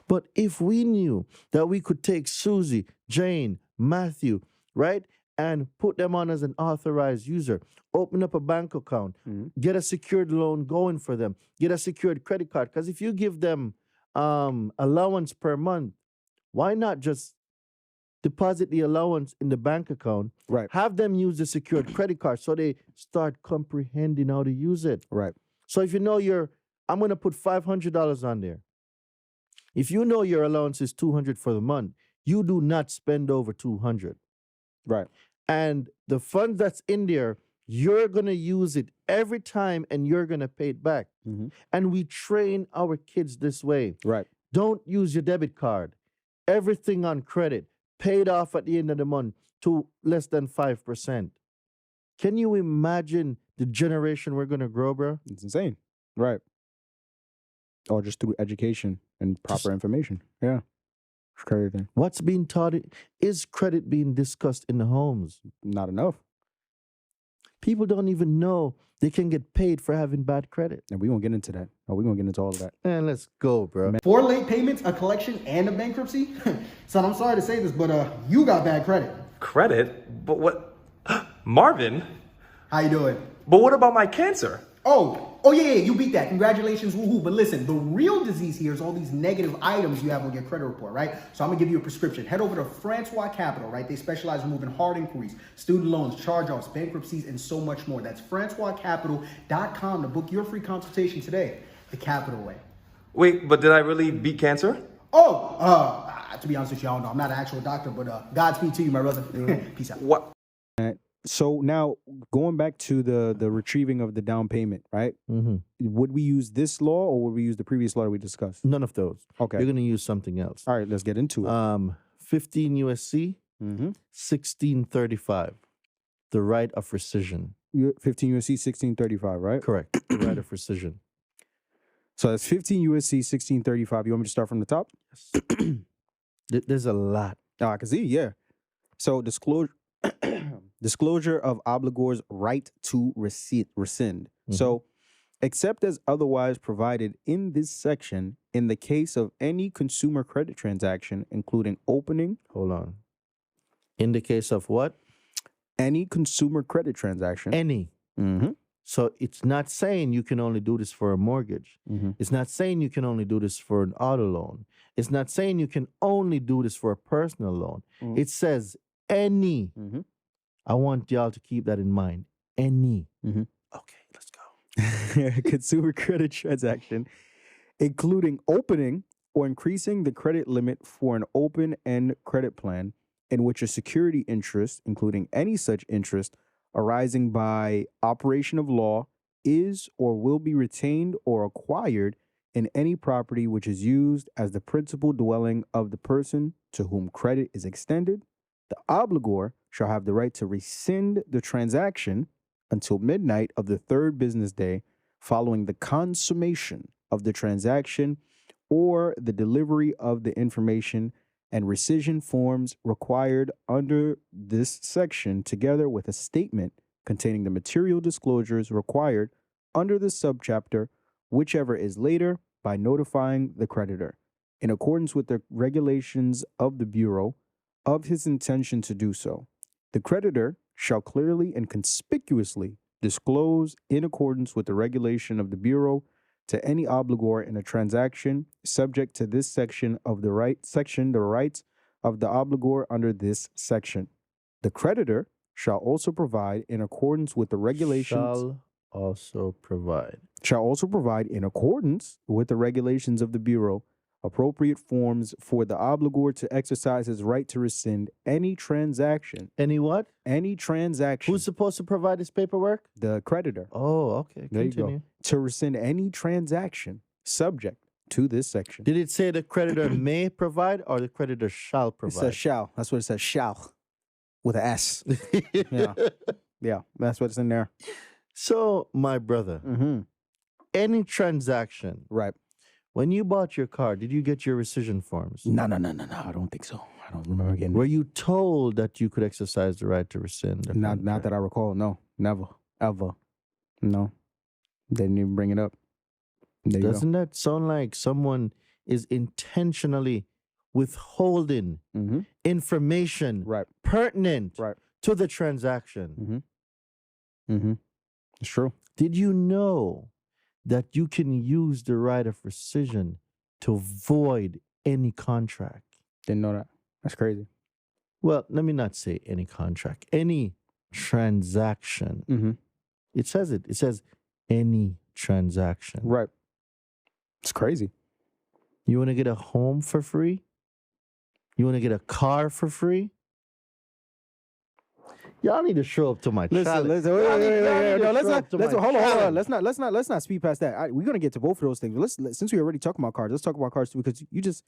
B: But if we knew that we could take Susie, Jane, Matthew, right, and put them on as an authorized user, open up a bank account,
A: Mhm.
B: get a secured loan going for them, get a secured credit card. Because if you give them allowance per month, why not just deposit the allowance in the bank account,
A: Right.
B: have them use the secured credit card so they start comprehending how to use it.
A: Right.
B: So if you know I'm going to put $500 on there. If you know your allowance is $200 for the month, you do not spend over $200.
A: Right.
B: And the fund that's in there, you're going to use it every time and you're going to pay it back.
A: Mm-hmm.
B: And we train our kids this way.
A: Right.
B: Don't use your debit card. Everything on credit, paid off at the end of the month to less than 5%. Can you imagine the generation we're going to grow, bro?
A: It's insane. Right. Or just through education and proper information. Yeah. It's crazy.
B: What's being taught? Is credit being discussed in the homes?
A: Not enough.
B: People don't even know they can get paid for having bad credit.
A: And we're going to get into that. Oh, we're going to get into all of that.
B: Man, let's go, bro.
C: 4 late payments, a collection, and a bankruptcy? Son, I'm sorry to say this, but you got bad credit.
D: Credit? But what? Marvin?
C: How you doing?
D: But what about my cancer?
C: Oh yeah, you beat that. Congratulations, woohoo. But listen, the real disease here is all these negative items you have on your credit report, right? So I'm gonna give you a prescription. Head over to Francois Capital, right? They specialize in moving hard inquiries, student loans, charge-offs, bankruptcies, and so much more. That's FrancoisCapital.com to book your free consultation today. The Capital way.
D: Wait, but did I really beat cancer?
C: To be honest with you, I don't know. I'm not an actual doctor, but Godspeed to you, my brother. Peace out.
D: What?
A: So now going back to the retrieving of the down payment, right?
B: Mm-hmm.
A: Would we use this law or would we use the previous law that we discussed?
B: None of those.
A: Okay.
B: You're going to use something else.
A: All right, let's get into it.
B: 15 USC,
A: Mm-hmm.
B: 1635. The right of rescission.
A: 15 USC 1635, right?
B: Correct. The right of rescission.
A: So that's 15 USC 1635. You want me to start from the top?
B: There's a lot.
A: I can see, yeah. So disclosure of obligor's right to rescind.
B: Mm-hmm.
A: So, except as otherwise provided in this section, in the case of any consumer credit transaction, including opening.
B: Hold on. In the case of what?
A: Any consumer credit transaction.
B: Any.
A: Mm-hmm.
B: So it's not saying you can only do this for a mortgage.
A: Mm-hmm.
B: It's not saying you can only do this for an auto loan. It's not saying you can only do this for a personal loan.
A: Mhm.
B: It says any.
A: Mm-hmm.
B: I want y'all to keep that in mind. Any.
A: Mhm.
B: Okay, let's go.
A: Consumer credit transaction, including opening or increasing the credit limit for an open-end credit plan in which a security interest, including any such interest, arising by operation of law is or will be retained or acquired in any property which is used as the principal dwelling of the person to whom credit is extended, the obligor shall have the right to rescind the transaction until midnight of the third business day following the consummation of the transaction or the delivery of the information and rescission forms required under this section, together with a statement containing the material disclosures required under this subchapter, whichever is later, by notifying the creditor, in accordance with the regulations of the Bureau, of his intention to do so. The creditor shall clearly and conspicuously disclose, in accordance with the regulation of the Bureau, to any obligor in a transaction subject to this section of the rights of the obligor under this section. The creditor shall also provide in accordance with the regulations shall also provide in accordance with the regulations of the Bureau appropriate forms for the obligor to exercise his right to rescind any transaction.
B: Any what?
A: Any transaction.
B: Who's supposed to provide this paperwork?
A: The creditor.
B: Oh, okay.
A: There you
B: Continue.
A: go. To rescind any transaction subject to this section.
B: Did it say the creditor may provide or the creditor shall
A: It
B: provide?
A: says shall. That's what it says. Shall. With an S. Yeah. Yeah. That's what's in there.
B: So, my brother,
A: Mm-hmm.
B: any transaction,
A: Right.
B: when you bought your car, did you get your rescission forms?
A: No. I don't think so. I don't remember getting
B: Were you told that you could exercise the right to rescind? the
A: Not
B: contract?
A: that I recall. No. Never. Ever. No. They didn't even bring it up. There you go.
B: Doesn't that sound like someone is intentionally withholding
A: Mm-hmm.
B: information
A: Right.
B: pertinent
A: Right.
B: to the transaction?
A: Mm-hmm. Mm-hmm. It's true.
B: Did you know that you can use the right of rescission to void any contract?
A: Didn't know that. That's crazy.
B: Well, let me not say any contract, any transaction.
A: Mm-hmm.
B: It says it. It says any transaction.
A: Right. It's crazy.
B: You want to get a home for free? You want to get a car for free? Y'all need to show up to my challenge.
A: Listen,
B: Y'all need to
A: no,
B: show up to my
A: hold on.
B: challenge.
A: Let's not speed past that. We're gonna get to both of those things. Since we already talking about cars, let's talk about cars too, because you just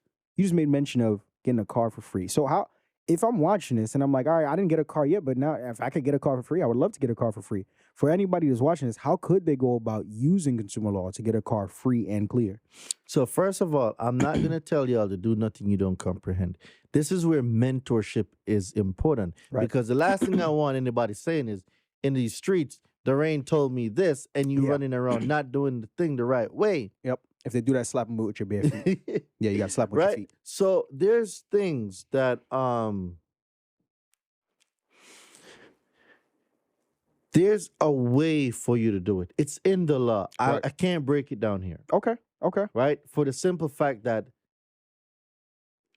A: made mention of getting a car for free. So how, if I'm watching this and I'm like, all right, I didn't get a car yet, but now if I could get a car for free, I would love to get a car for free. For anybody that's watching this, how could they go about using consumer law to get a car free and clear?
B: So first of all, I'm not going to tell y'all to do nothing you don't comprehend. This is where mentorship is important.
A: Right.
B: Because the last thing I want anybody saying is, in these streets, Daraine told me this, and you
A: Yeah.
B: running around not doing the thing the right way.
A: Yep. If they do that, slap them with your bare feet. Yeah, you got to slap them with your
B: Right?
A: feet.
B: So there's things that there's a way for you to do it. It's in the law.
A: Right.
B: I can't break it down here,
A: Okay.
B: right? For the simple fact that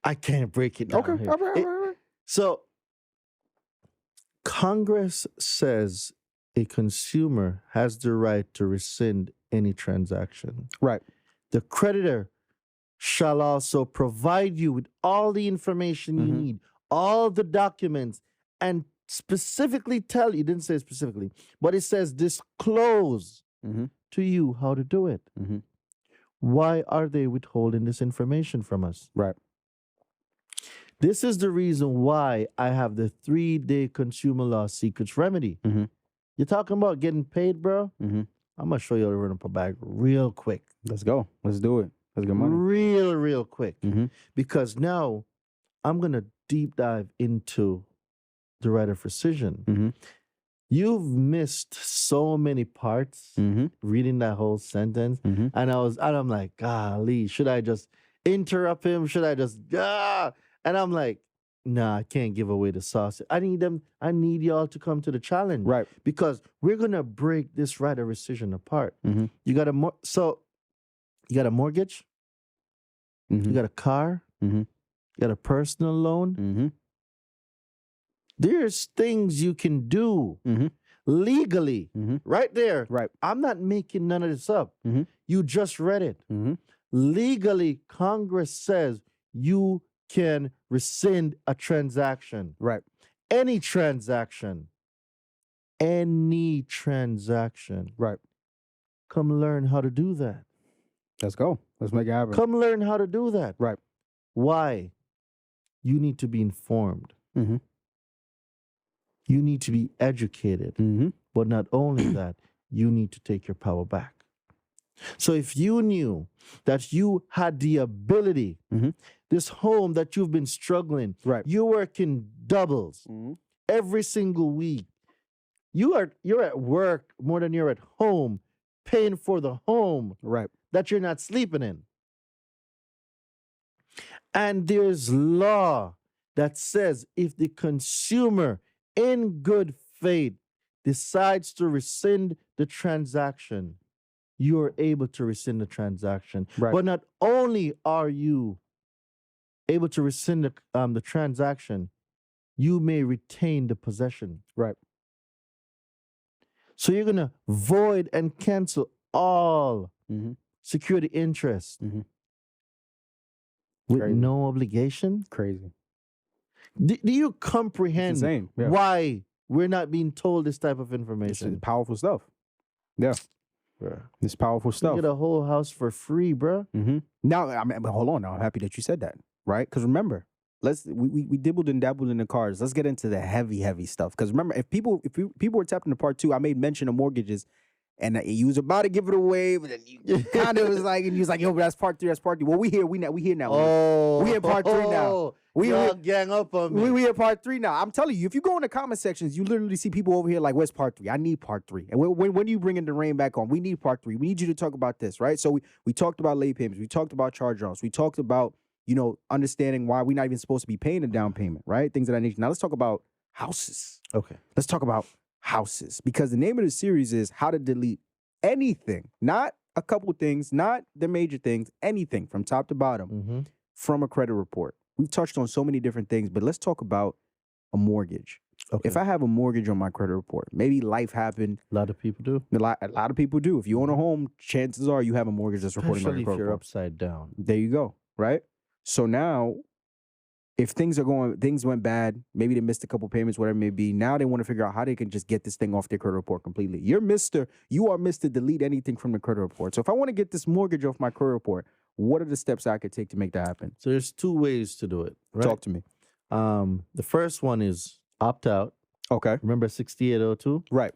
B: I can't break it down
A: Okay.
B: here.
A: All right.
B: It-
A: All right.
B: So Congress says a consumer has the right to rescind any transaction.
A: Right.
B: The creditor shall also provide you with all the information you
A: Mhm.
B: need, all the documents, and specifically tell you, it didn't say specifically, but it says disclose
A: Mhm.
B: to you how to do it.
A: Mhm.
B: Why are they withholding this information from us?
A: Right.
B: This is the reason why I have the 3-day consumer law secrets remedy.
A: Mhm.
B: You're talking about getting paid, bro?
A: Mhm.
B: I'm going to show you how to run up a bag real quick.
A: Let's go. Let's do it. Let's get money.
B: Real quick.
A: Mhm.
B: Because now I'm going to deep dive into the right of rescission.
A: Mhm.
B: You've missed so many parts
A: Mhm.
B: reading that whole sentence.
A: Mhm.
B: And I'm like, golly, should I just interrupt him? Should I just, And I'm like, nah, I can't give away the sauce. I need y'all to come to the challenge.
A: Right.
B: Because we're going to break this right of rescission apart.
A: Mhm.
B: You got a mortgage,
A: Mhm.
B: you got a car,
A: Mhm.
B: you got a personal loan.
A: Mhm.
B: There's things you can do
A: Mhm.
B: legally
A: Mhm.
B: right there.
A: Right.
B: I'm not making none of this up.
A: Mhm.
B: You just read it.
A: Mhm.
B: Legally, Congress says you can rescind a transaction,
A: Right.
B: any transaction. any transaction.
A: Right.
B: Come learn how to do that.
A: Let's go. Let's make it happen.
B: Come learn how to do that.
A: Right.
B: Why? You need to be informed.
A: Mm-hmm.
B: You need to be educated.
A: Mm-hmm.
B: But not only that, you need to take your power back. So if you knew that you had the ability,
A: Mhm.
B: this home that you've been struggling,
A: Right.
B: you're working doubles every single week. You're at work more than you're at home, paying for the home
A: Right.
B: that you're not sleeping in. And there's law that says if the consumer in good faith decides to rescind the transaction, you're able to rescind the transaction.
A: Right.
B: But not only are you able to rescind the transaction, you may retain the possession.
A: Right.
B: So you're going to void and cancel all
A: Mm-hmm.
B: security interest
A: Mhm.
B: with
A: Crazy.
B: no obligation.
A: Crazy.
B: Do you
A: It's
B: comprehend
A: insane. Yeah.
B: why we're not being told this type of
A: It's
B: information?
A: powerful stuff. Yeah.
B: Bruh.
A: It's powerful
B: You
A: stuff.
B: get a whole house for free, bruh.
A: Mm-hmm. Now, I mean, but hold on. Now, I'm happy that you said that, right? Because remember, we dibbled and dabbled in the cars. Let's get into the heavy stuff. Because remember, if people were tapped into part 2, I made mention of mortgages, and you was about to give it away, but then you kind of was like, and you was like, yo, but that's part 3. That's part 3. Well, we here now.
B: Oh,
A: we in part 3 now. We
B: y'all gang up on me.
A: We in part 3 now. I'm telling you, if you go in the comment sections, you literally see people over here like, where's part 3? I need part 3. And when you bringing Daraine back on, we need part 3. We need you to talk about this, right? So we talked about late payments. We talked about charge-offs. We talked about, understanding why we're not even supposed to be paying a down payment, right? Things of that nature. Now let's talk about houses.
B: Okay.
A: Let's talk about houses, because the name of the series is how to delete anything, not a couple things, not the major things, anything from top to bottom
B: Mm-hmm.
A: from a credit report. We've touched on so many different things, but let's talk about a mortgage.
B: Okay.
A: If I have a mortgage on my credit report, maybe life happened.
B: A lot of people do.
A: A lot of people do. If you own a home, chances are you have a mortgage that's reporting on
B: Especially
A: your
B: if
A: credit
B: you're
A: report.
B: upside down.
A: There you go, right? So now, if things went bad, maybe they missed a couple payments, whatever it may be. Now they want to figure out how they can just get this thing off their credit report completely. You are Mr. Delete anything from the credit report. So if I want to get this mortgage off my credit report, what are the steps I could take to make that happen?
B: So there's 2 ways to do it. Right?
A: Talk to me.
B: The first one is opt out.
A: Okay.
B: Remember 6802?
A: Right.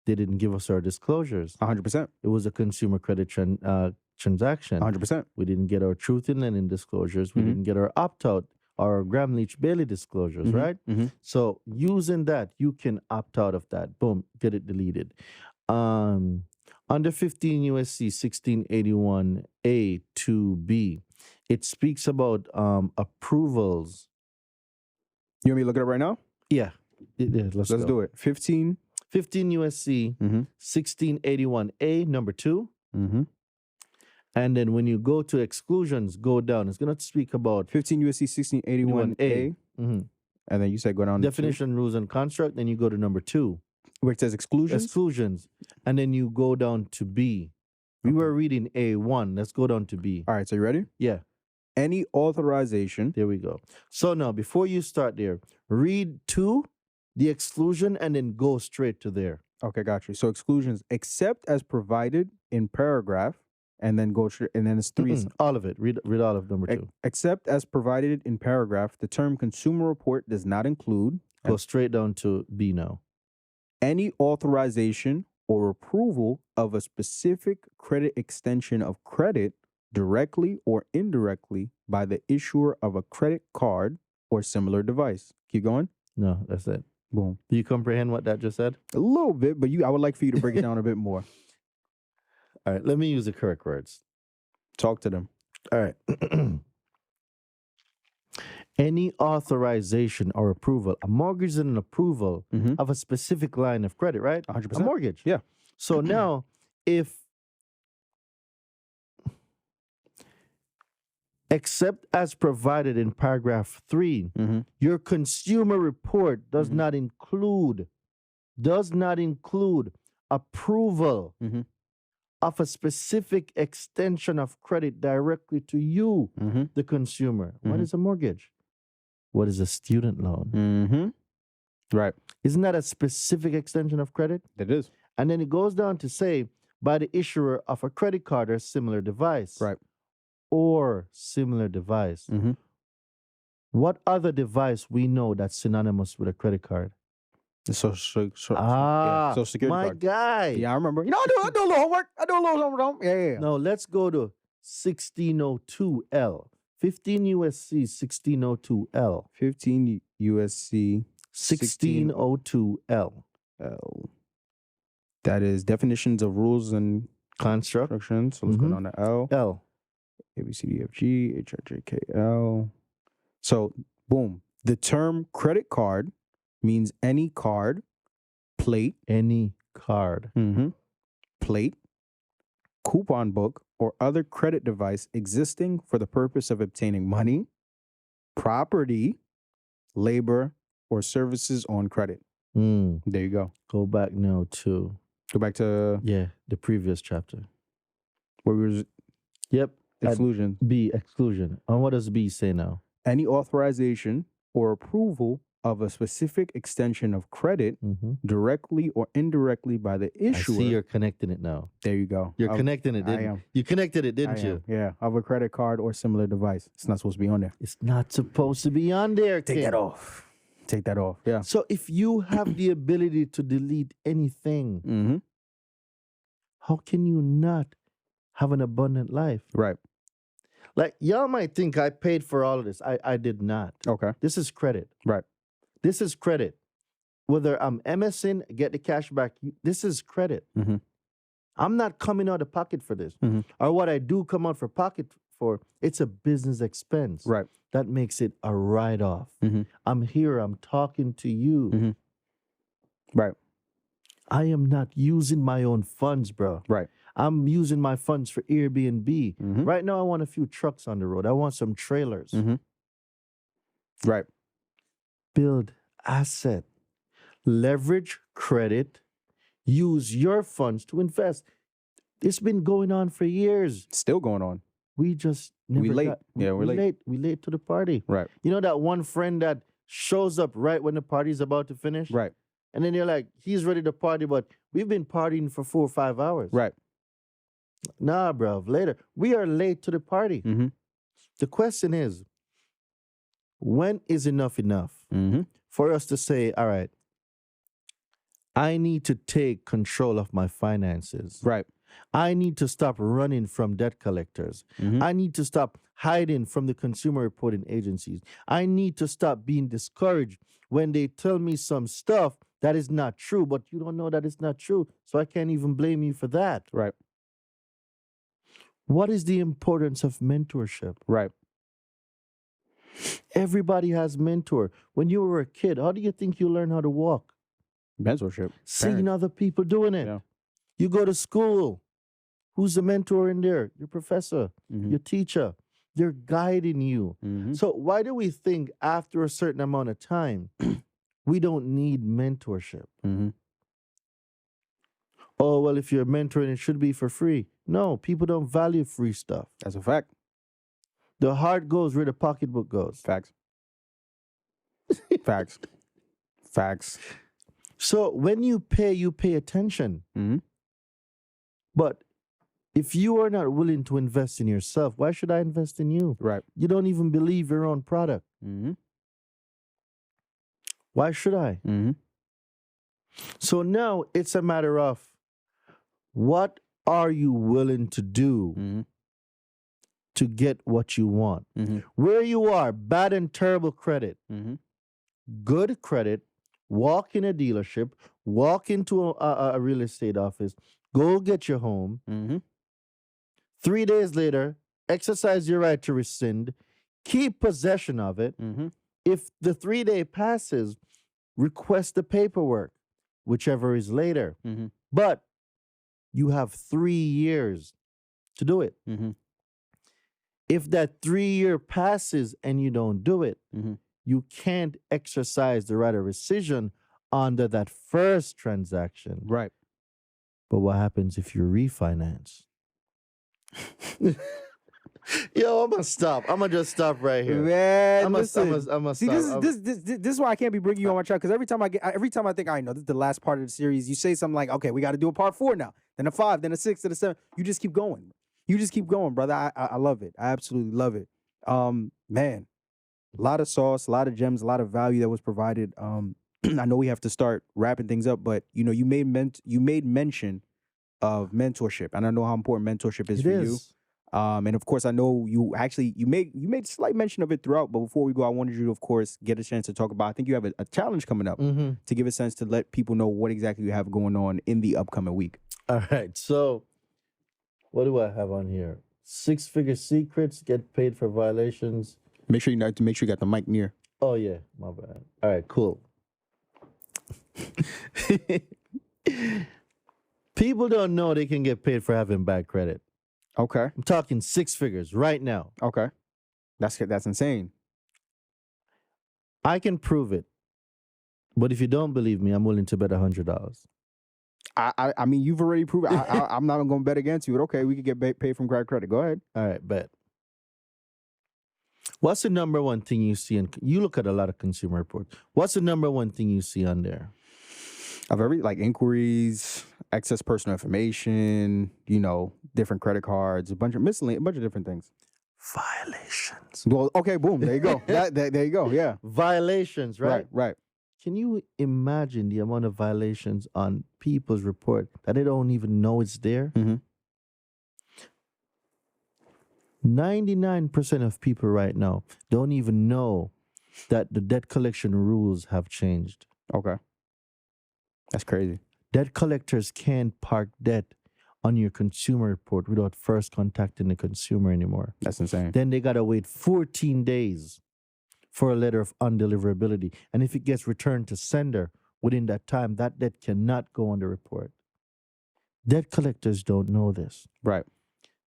B: They didn't give us our disclosures.
A: 100%.
B: It was a consumer credit transaction.
A: 100%.
B: We didn't get our truth in lending disclosures. We
A: Mhm.
B: didn't get our opt out, our Graham Leach Bailey disclosures,
A: Mhm.
B: right?
A: Mhm.
B: So using that, you can opt out of that. Boom, get it deleted. Under 15 USC 1681A to B, it speaks about approvals.
A: You want me to look it up right now?
B: Yeah, let's
A: Let's
B: go.
A: do it. 15.
B: 15 USC
A: Mm-hmm.
B: 1681A number 2.
A: Mm-hmm.
B: And then when you go to exclusions, go down. It's going to speak about
A: 15 USC 1681A.
B: Mhm.
A: And then you said go down to
B: definition, rules, and construct. Then you go to number 2,
A: where it says exclusions.
B: exclusions. And then you go down to B. We
A: Okay.
B: were reading A1. Let's go down to B.
A: All right, so you ready?
B: Yeah,
A: Any authorization.
B: there we go. So now, before you start there, read 2, the exclusion, and then go straight to there.
A: Okay, got you. So exclusions, except as provided in paragraph, and then go straight, and then it's 3.
B: All of it. Read all of number 2.
A: Except as provided in paragraph, the term consumer report does not include
B: Go straight down to B now.
A: any authorization or approval of a specific credit extension of credit directly or indirectly by the issuer of a credit card or similar device. Keep going.
B: No, that's it.
A: Boom.
B: Do you comprehend what that just said?
A: A little bit, but I would like for you to break it down a bit more.
B: All right, let me use the correct words.
A: Talk to them.
B: All right. Any authorization or approval, a mortgage is an approval
A: Mhm.
B: of a specific line of credit, right?
A: 100%.
B: A mortgage.
A: Yeah.
B: So now, if except as provided in paragraph 3,
A: Mhm.
B: your consumer report does
A: Mhm.
B: not include approval
A: Mhm.
B: of a specific extension of credit directly to you,
A: Mm-hmm.
B: the consumer. What
A: Mhm.
B: is a mortgage? What is a student loan?
A: Mm-hmm. Right.
B: Isn't that a specific extension of credit?
A: That is.
B: And then it goes down to say, by the issuer of a credit card or similar device.
A: Right.
B: Or similar device.
A: Mm-hmm.
B: What other device we know that's synonymous with a credit card?
A: The social security
B: my
A: card.
B: guy.
A: Yeah, I remember. You know, I do a little homework. I do a little homework. Yeah.
B: Now let's go to 1602L. 15 USC 1602L.
A: 15 USC
B: 1602L.
A: L. That is definitions of rules and
B: Construct.
A: instructions. So let's go down to L.
B: L.
A: A, B, C, D, F, G, H, I, J, K, L. So, boom. The term credit card means any card, plate,
B: Any card.
A: plate, coupon book, or other credit device existing for the purpose of obtaining money, property, labor, or services on credit.
B: Mm.
A: There you go.
B: Go back now to
A: Go back to
B: the previous chapter.
A: where we was
B: Yep. At
A: exclusion.
B: B, exclusion. And what does B say now?
A: Any authorization or approval of a specific extension of credit directly or indirectly by the issuer.
B: I see you're connecting it now.
A: There you go.
B: You're connecting it, didn't
A: I
B: you?
A: am.
B: You connected it,
A: I
B: didn't you?
A: am. Yeah, of a credit card or similar device. It's not supposed to be on there.
B: It's not supposed to be on there.
A: Take
B: King.
A: that off. Take that off. Yeah.
B: So if you have the ability to delete anything,
A: Mm-hmm.
B: how can you not have an abundant life?
A: Right.
B: Like, y'all might think I paid for all of this. I did not.
A: Okay.
B: This is credit.
A: Right.
B: This is credit. Whether I'm MSing, get the cash back, this is credit.
A: Mm-hmm.
B: I'm not coming out of pocket for this.
A: Mhm.
B: Or what I do come out for pocket for, it's a business expense.
A: Right.
B: That makes it a write-off.
A: Mhm.
B: I'm here, I'm talking to you.
A: Mhm. Right.
B: I am not using my own funds, bro.
A: Right.
B: I'm using my funds for Airbnb.
A: Mhm.
B: Right now, I want a few trucks on the road. I want some trailers.
A: Mhm. Right.
B: Build asset. Leverage credit. Use your funds to invest. It's been going on for years.
A: Still going on.
B: We just never
A: We late.
B: got-
A: Yeah, we're late.
B: We late to the party.
A: Right.
B: You know that one friend that shows up right when the party's about to finish?
A: Right.
B: And then you're like, he's ready to party, but we've been partying for 4 or 5 hours.
A: Right.
B: Nah, bro, later. We are late to the party.
A: Mm-hmm.
B: The question is, when is enough enough
A: Mm-hmm.
B: for us to say, all right, I need to take control of my finances.
A: Right.
B: I need to stop running from debt collectors.
A: Mhm.
B: I need to stop hiding from the consumer reporting agencies. I need to stop being discouraged when they tell me some stuff that is not true, but you don't know that it's not true. So I can't even blame you for that.
A: Right.
B: What is the importance of mentorship?
A: Right.
B: Everybody has mentor. When you were a kid, how do you think you learn how to walk?
A: Mentorship.
B: Seeing
A: Parents.
B: other people doing it.
A: Yeah.
B: You go to school. Who's the mentor in there? Your professor,
A: Mhm.
B: your teacher. They're guiding you.
A: Mhm.
B: So why do we think after a certain amount of time, we don't need mentorship?
A: Mhm.
B: Oh, well, if you're mentoring, it should be for free. No, people don't value free stuff.
A: That's a fact.
B: The heart goes where the pocketbook goes.
A: Facts. Facts. Facts.
B: So when you pay attention.
A: Mhm.
B: But if you are not willing to invest in yourself, why should I invest in you?
A: Right.
B: You don't even believe your own product.
A: Mm-hmm.
B: Why should I?
A: Mm-hmm.
B: So now it's a matter of what are you willing to do
A: Mm-hmm.
B: to get what you want?
A: Mm-hmm.
B: Where you are, bad and terrible credit,
A: Mm-hmm.
B: good credit, walk in a dealership, walk into a real estate office, go get your home.
A: Mm-hmm.
B: 3 days later, exercise your right to rescind, keep possession of it.
A: Mm-hmm.
B: If the 3 day passes, request the paperwork, whichever is later.
A: Mm-hmm.
B: But you have 3 years to do it.
A: Mm-hmm.
B: If that 3 year passes and you don't do it,
A: Mm-hmm.
B: you can't exercise the right of rescission under that first transaction.
A: Right.
B: But what happens if you refinance? Yo, I'm gonna stop. I'm gonna just stop right here.
A: Man,
B: listen.
A: listen.
B: I'm gonna
A: See,
B: stop.
A: this is why I can't be bringing you on my track, because every time I think I know this is the last part of the series, you say something like, okay, we got to do a part 4 now, then a 5, then a 6, then a 7. You just keep going. You just keep going, brother. I love it. I absolutely love it. Man, a lot of sauce, a lot of gems, a lot of value that was provided. I know we have to start wrapping things up, but you know, you made mention of mentorship, and I know how important mentorship is for you. And of course, I know you made slight mention of it throughout. But before we go, I wanted you to, of course, get a chance to talk about. I think you have a challenge coming up to give a sense to let people know what exactly you have going on in the upcoming week.
B: All right. So, what do I have on here? 6-figure secrets, get paid for violations.
A: Make sure you got the mic near.
B: Oh yeah, my bad. All right, cool. People don't know they can get paid for having bad credit.
A: Okay.
B: I'm talking 6 figures right now.
A: Okay. That's insane.
B: I can prove it. But if you don't believe me, I'm willing to bet $100.
A: I mean, you've already proven. I'm not going to bet against you. But okay, we could get paid from bad credit. Go ahead.
B: All right, bet. What's the number one thing you see? You look at a lot of consumer reports. What's the number one thing you see on there?
A: Of inquiries, excess personal information, different credit cards, a bunch of different things.
B: Violations.
A: Well, okay, boom, there you go. There you go, yeah.
B: Violations, right?
A: Right.
B: Can you imagine the amount of violations on people's report that they don't even know it's there? 99% of people right now don't even know that the debt collection rules have changed.
A: Okay. That's crazy.
B: Debt collectors can't park debt on your consumer report without first contacting the consumer anymore.
A: That's insane.
B: Then they got to wait 14 days for a letter of undeliverability. And if it gets returned to sender within that time, that debt cannot go on the report. Debt collectors don't know this.
A: Right.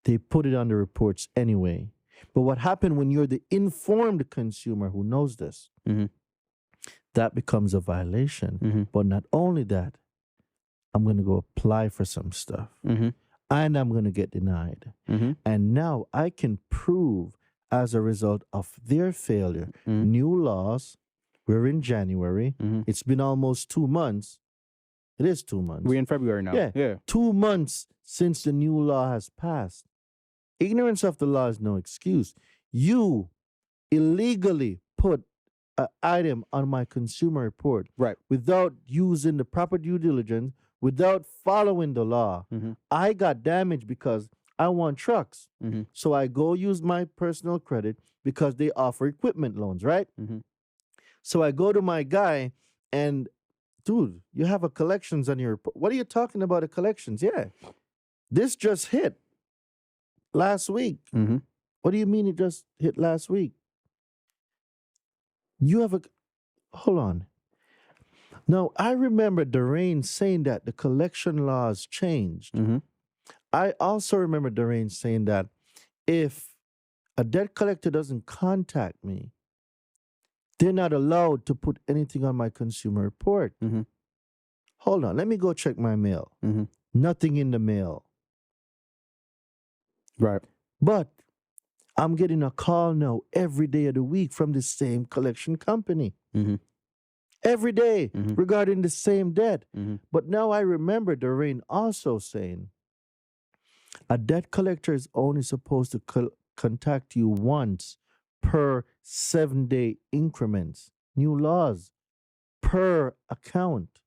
B: They put it on the reports anyway. But what happened when you're the informed consumer who knows this? That becomes a violation. But not only that, I'm going to go apply for some stuff. And I'm going to get denied. And now I can prove, as a result of their failure, new laws. We're in January. It's been almost 2 months. It is 2 months.
A: We're in February now.
B: Yeah. 2 months since the new law has passed. Ignorance of the law is no excuse. You illegally put an item on my consumer report without using the proper due diligence, without following the law. I got damaged because I want trucks. So I go use my personal credit because they offer equipment loans, right? So I go to my guy and, dude, you have a collections on your report. What are you talking about, a collections? Yeah. This just hit last week. What do you mean it just hit last week? You have hold on. Now, I remember Daraine saying that the collection laws changed. I also remember Daraine saying that if a debt collector doesn't contact me, they're not allowed to put anything on my consumer report. Hold on, let me go check my mail. Nothing in the mail.
A: Right.
B: But I'm getting a call now every day of the week from the same collection company. Every day regarding the same debt. But now I remember Daraine also saying a debt collector is only supposed to contact you once per 7-day increments. New laws per account.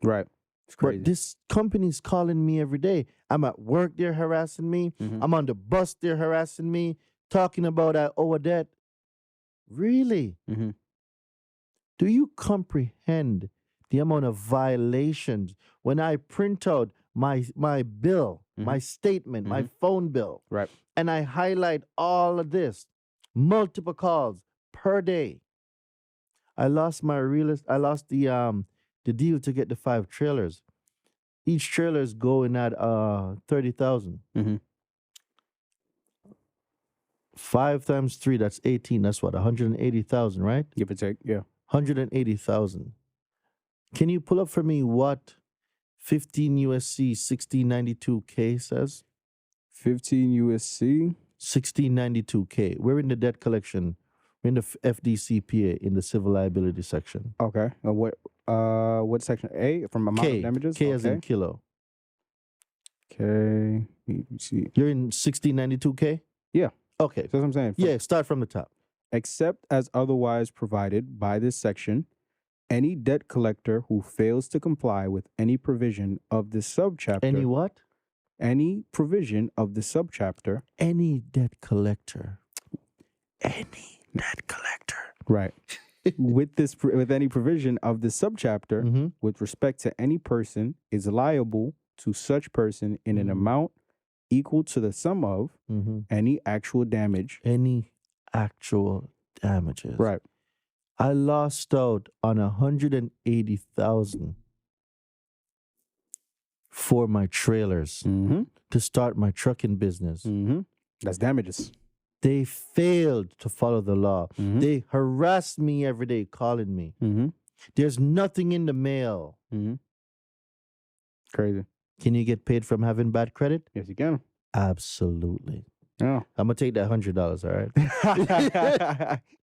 A: Right. It's crazy.
B: But this company's calling me every day. I'm at work, they're harassing me. I'm on the bus, they're harassing me, talking about I owe a debt. Really? Do you comprehend the amount of violations when I print out my bill, my statement, my phone bill,
A: right,
B: and I highlight all of this, multiple calls per day? I lost the deal to get the 5 trailers. Each trailer is going at 30,000. 5 times 3, that's 18. That's what, 180,000, right?
A: Give or take, yeah.
B: 180,000. Can you pull up for me what 15 USC 1692K says?
A: 15 USC.
B: 1692K. We're in the debt collection. We're in the FDCPA in the civil liability section.
A: Okay. What section? A from amount of damages?
B: K as in kilo.
A: Okay. See.
B: You're in 1692K?
A: Yeah.
B: Okay.
A: That's what I'm saying.
B: Yeah, start from the top.
A: Except as otherwise provided by this section, any debt collector who fails to comply with any provision of this subchapter.
B: Any what?
A: Any provision of the subchapter.
B: Any debt collector. Any debt collector.
A: Right. with any provision of the subchapter
B: Mm-hmm.
A: with respect to any person is liable to such person in an
B: Mhm.
A: amount equal to the sum of
B: Mm-hmm.
A: any actual damage.
B: Any actual damages.
A: Right.
B: I lost out on 180,000 for my trailers
A: Mm-hmm.
B: to start my trucking business.
A: Mm-hmm. That's damages.
B: They failed to follow the law.
A: Mhm.
B: They harassed me every day, calling me.
A: Mm-hmm.
B: There's nothing in the mail.
A: Mm-hmm. Crazy.
B: Can you get paid from having bad credit?
A: Yes, you can.
B: Absolutely.
A: Yeah.
B: I'm gonna take that $100. All right.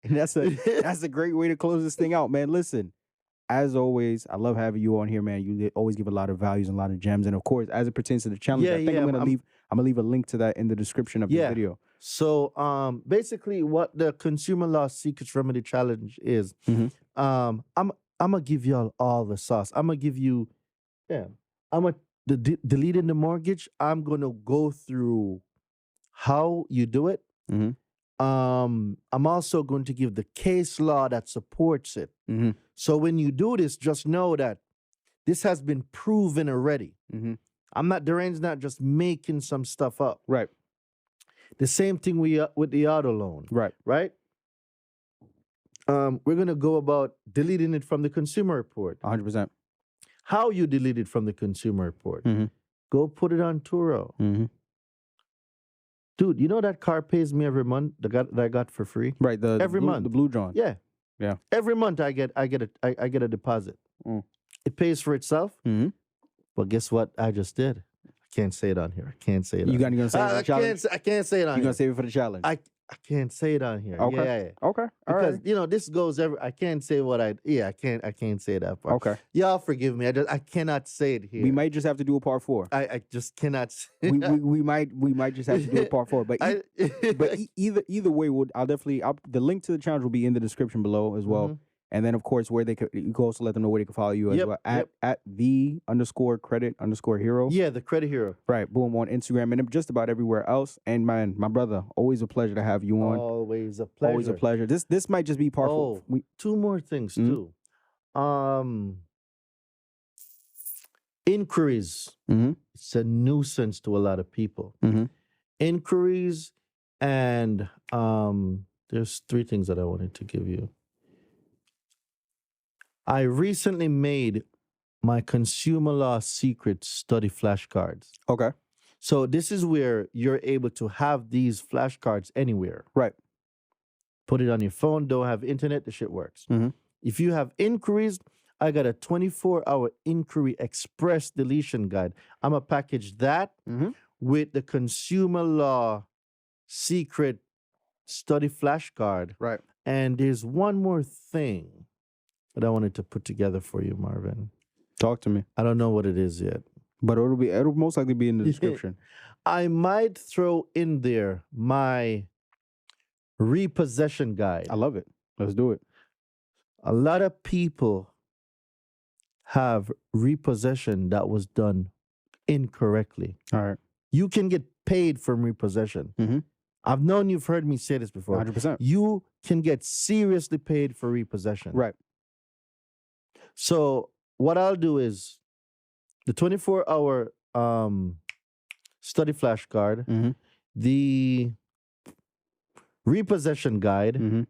A: And that's a great way to close this thing out, man. Listen, as always, I love having you on here, man. You always give a lot of values and a lot of gems. And of course, as it pertains to the challenge,
B: Yeah,
A: I think
B: yeah,
A: I'm gonna leave a link to that in the description of the
B: Yeah.
A: video.
B: So basically what the Consumer Law Secrets Remedy Challenge is,
A: Mhm.
B: I'm gonna give y'all all the sauce. I'm gonna give you, deleting the mortgage. I'm gonna go through how you do it.
A: Mhm.
B: I'm also going to give the case law that supports it.
A: Mm-hmm.
B: So when you do this, just know that this has been proven already.
A: Mm-hmm.
B: Daraine's not just making some stuff up.
A: Right.
B: The same thing with the auto loan,
A: Right.
B: right? We're gonna go about deleting it from the consumer report.
A: 100%.
B: How you delete it from the consumer report?
A: Mhm.
B: Go put it on Turo,
A: Mm-hmm.
B: dude. You know that car pays me every month. That I got for free.
A: Right.
B: Every month.
A: the blue John.
B: Yeah,
A: Yeah.
B: Every month I get a deposit.
A: Mm.
B: It pays for itself.
A: Mm-hmm.
B: But guess what? I just did. I can't say it on here. I can't say it.
A: You gonna save it for the challenge?
B: I can't say it on
A: You
B: here.
A: gonna save it for the challenge?
B: I can't say it on here.
A: Okay.
B: Yeah.
A: Okay. All
B: Because
A: right.
B: this goes I can't say what I can't say that part.
A: Okay.
B: Y'all forgive me. I cannot say it here.
A: We might just have to do a part 4.
B: I just cannot say
A: we might just have to do a part 4. But either way, the link to the challenge will be in the description below as well.
B: Mhm.
A: And then of course you can also let them know where they can follow you as
B: Yep,
A: well
B: yep.
A: at the_credit_hero.
B: Yeah, the credit hero.
A: Right. Boom, on Instagram and just about everywhere else. And man, my brother, always a pleasure to have you on.
B: Always a pleasure.
A: Always a pleasure. This might just be part 4.
B: Oh, two more things
A: Mhm.
B: too. Inquiries.
A: Mm-hmm.
B: It's a nuisance to a lot of people.
A: Mhm.
B: Inquiries and there's 3 things that I wanted to give you. I recently made my consumer law secret study flashcards.
A: Okay.
B: So this is where you're able to have these flashcards anywhere.
A: Right.
B: Put it on your phone, don't have internet, the shit works.
A: Mhm.
B: If you have inquiries, I got a 24-hour inquiry express deletion guide. I'm going to package that
A: Mhm.
B: with the consumer law secret study flashcard.
A: Right.
B: And there's one more thing that I wanted to put together for you, Marvin.
A: Talk to me.
B: I don't know what it is yet.
A: But it'll most likely be in the description.
B: I might throw in there my repossession guide.
A: I love it. Let's do it.
B: A lot of people have repossession that was done incorrectly.
A: All right.
B: You can get paid from repossession.
A: Mhm.
B: I've known you've heard me say this before.
A: 100%.
B: You can get seriously paid for repossession.
A: Right.
B: So what I'll do is the 24-hour study flashcard,
A: Mhm.
B: the repossession guide,
A: Mhm.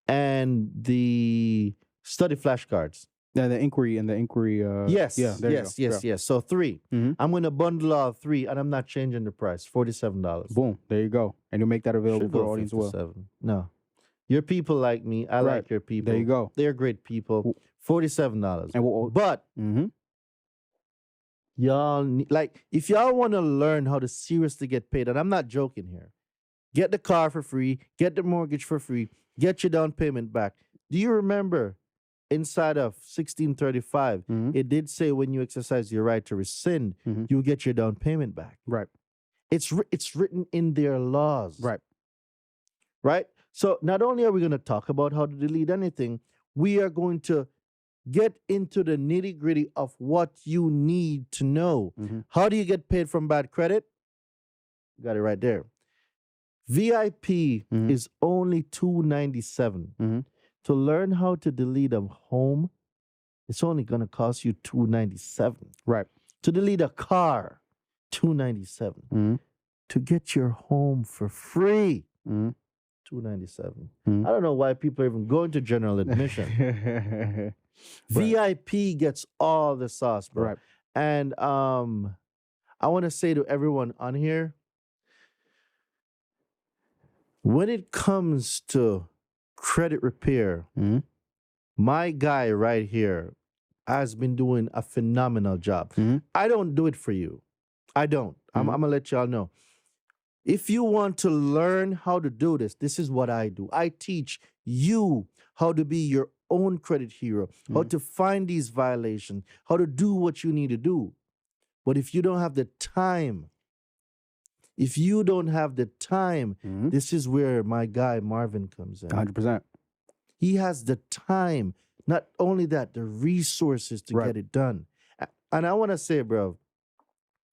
B: and the study flashcards.
A: Yeah, the inquiry.
B: Yes,
A: Yeah. There
B: yes,
A: you go.
B: yes, yes. So 3.
A: Mhm.
B: I'm going to bundle all 3, and I'm not changing the price. $47.
A: Boom. There you go. And you'll make that available
B: Should
A: for
B: go
A: the audience as well.
B: 57. No, your people like me. I
A: Right.
B: like your people.
A: There you go.
B: They're great people. $47.
A: And we'll.
B: But
A: Mm-hmm.
B: if y'all want to learn how to seriously get paid, and I'm not joking here, get the car for free, get the mortgage for free, get your down payment back. Do you remember inside of 1635, it did say when you exercise your right to rescind, you'll get your down payment back.
A: Right.
B: It's written in their laws.
A: Right.
B: Right? So not only are we going to talk about how to delete anything, we are going to get into the nitty-gritty of what you need to know. How do you get paid from bad credit? Got it right there. VIP is only $297. To learn how to delete a home, it's only going to cost you $297.
A: Right.
B: To delete a car, $297. To get your home for free, $297. I don't know why people are even going to general admission. VIP gets all the sauce, bro.
A: Right.
B: And I want to say to everyone on here, when it comes to credit repair, my guy right here has been doing a phenomenal job. I don't do it for you. I don't. I'm going to let y'all know. If you want to learn how to do this, this is what I do. I teach you how to be your own credit hero, how to find these violations, how to do what you need to do. But if you don't have the time, this is where my guy Marvin comes in.
A: 100%.
B: He has the time, not only that, the resources to get it done. And I want to say, bro,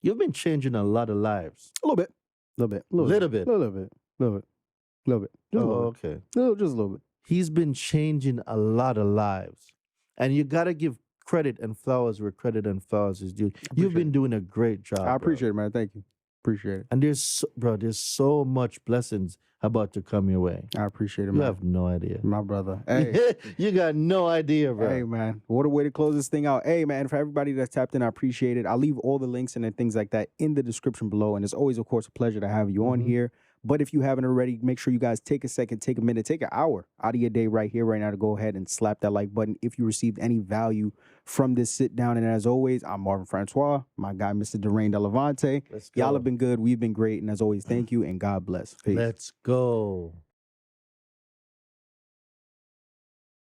B: you've been changing a lot of lives.
A: A little bit.
B: Okay.
A: Just a little bit.
B: He's been changing a lot of lives. And you got to give credit and flowers where credit and flowers is due. You've been doing a great job.
A: I appreciate it, man. Thank you. Appreciate it.
B: And there's so much blessings about to come your way.
A: I appreciate it,
B: You
A: man.
B: have no idea.
A: My brother. Hey.
B: You got no idea, bro.
A: Hey, man. What a way to close this thing out. Hey, man, for everybody that's tapped in, I appreciate it. I'll leave all the links and things like that in the description below. And it's always, of course, a pleasure to have you on here. But if you haven't already, make sure you guys take a second, take a minute, take an hour out of your day right here, right now to go ahead and slap that like button if you received any value from this sit down. And as always, I'm Marvin Francois, my guy, Mr. Daraine Delevante.
B: Let's go.
A: Y'all have been good. We've been great. And as always, thank you and God bless. Peace.
B: Let's go.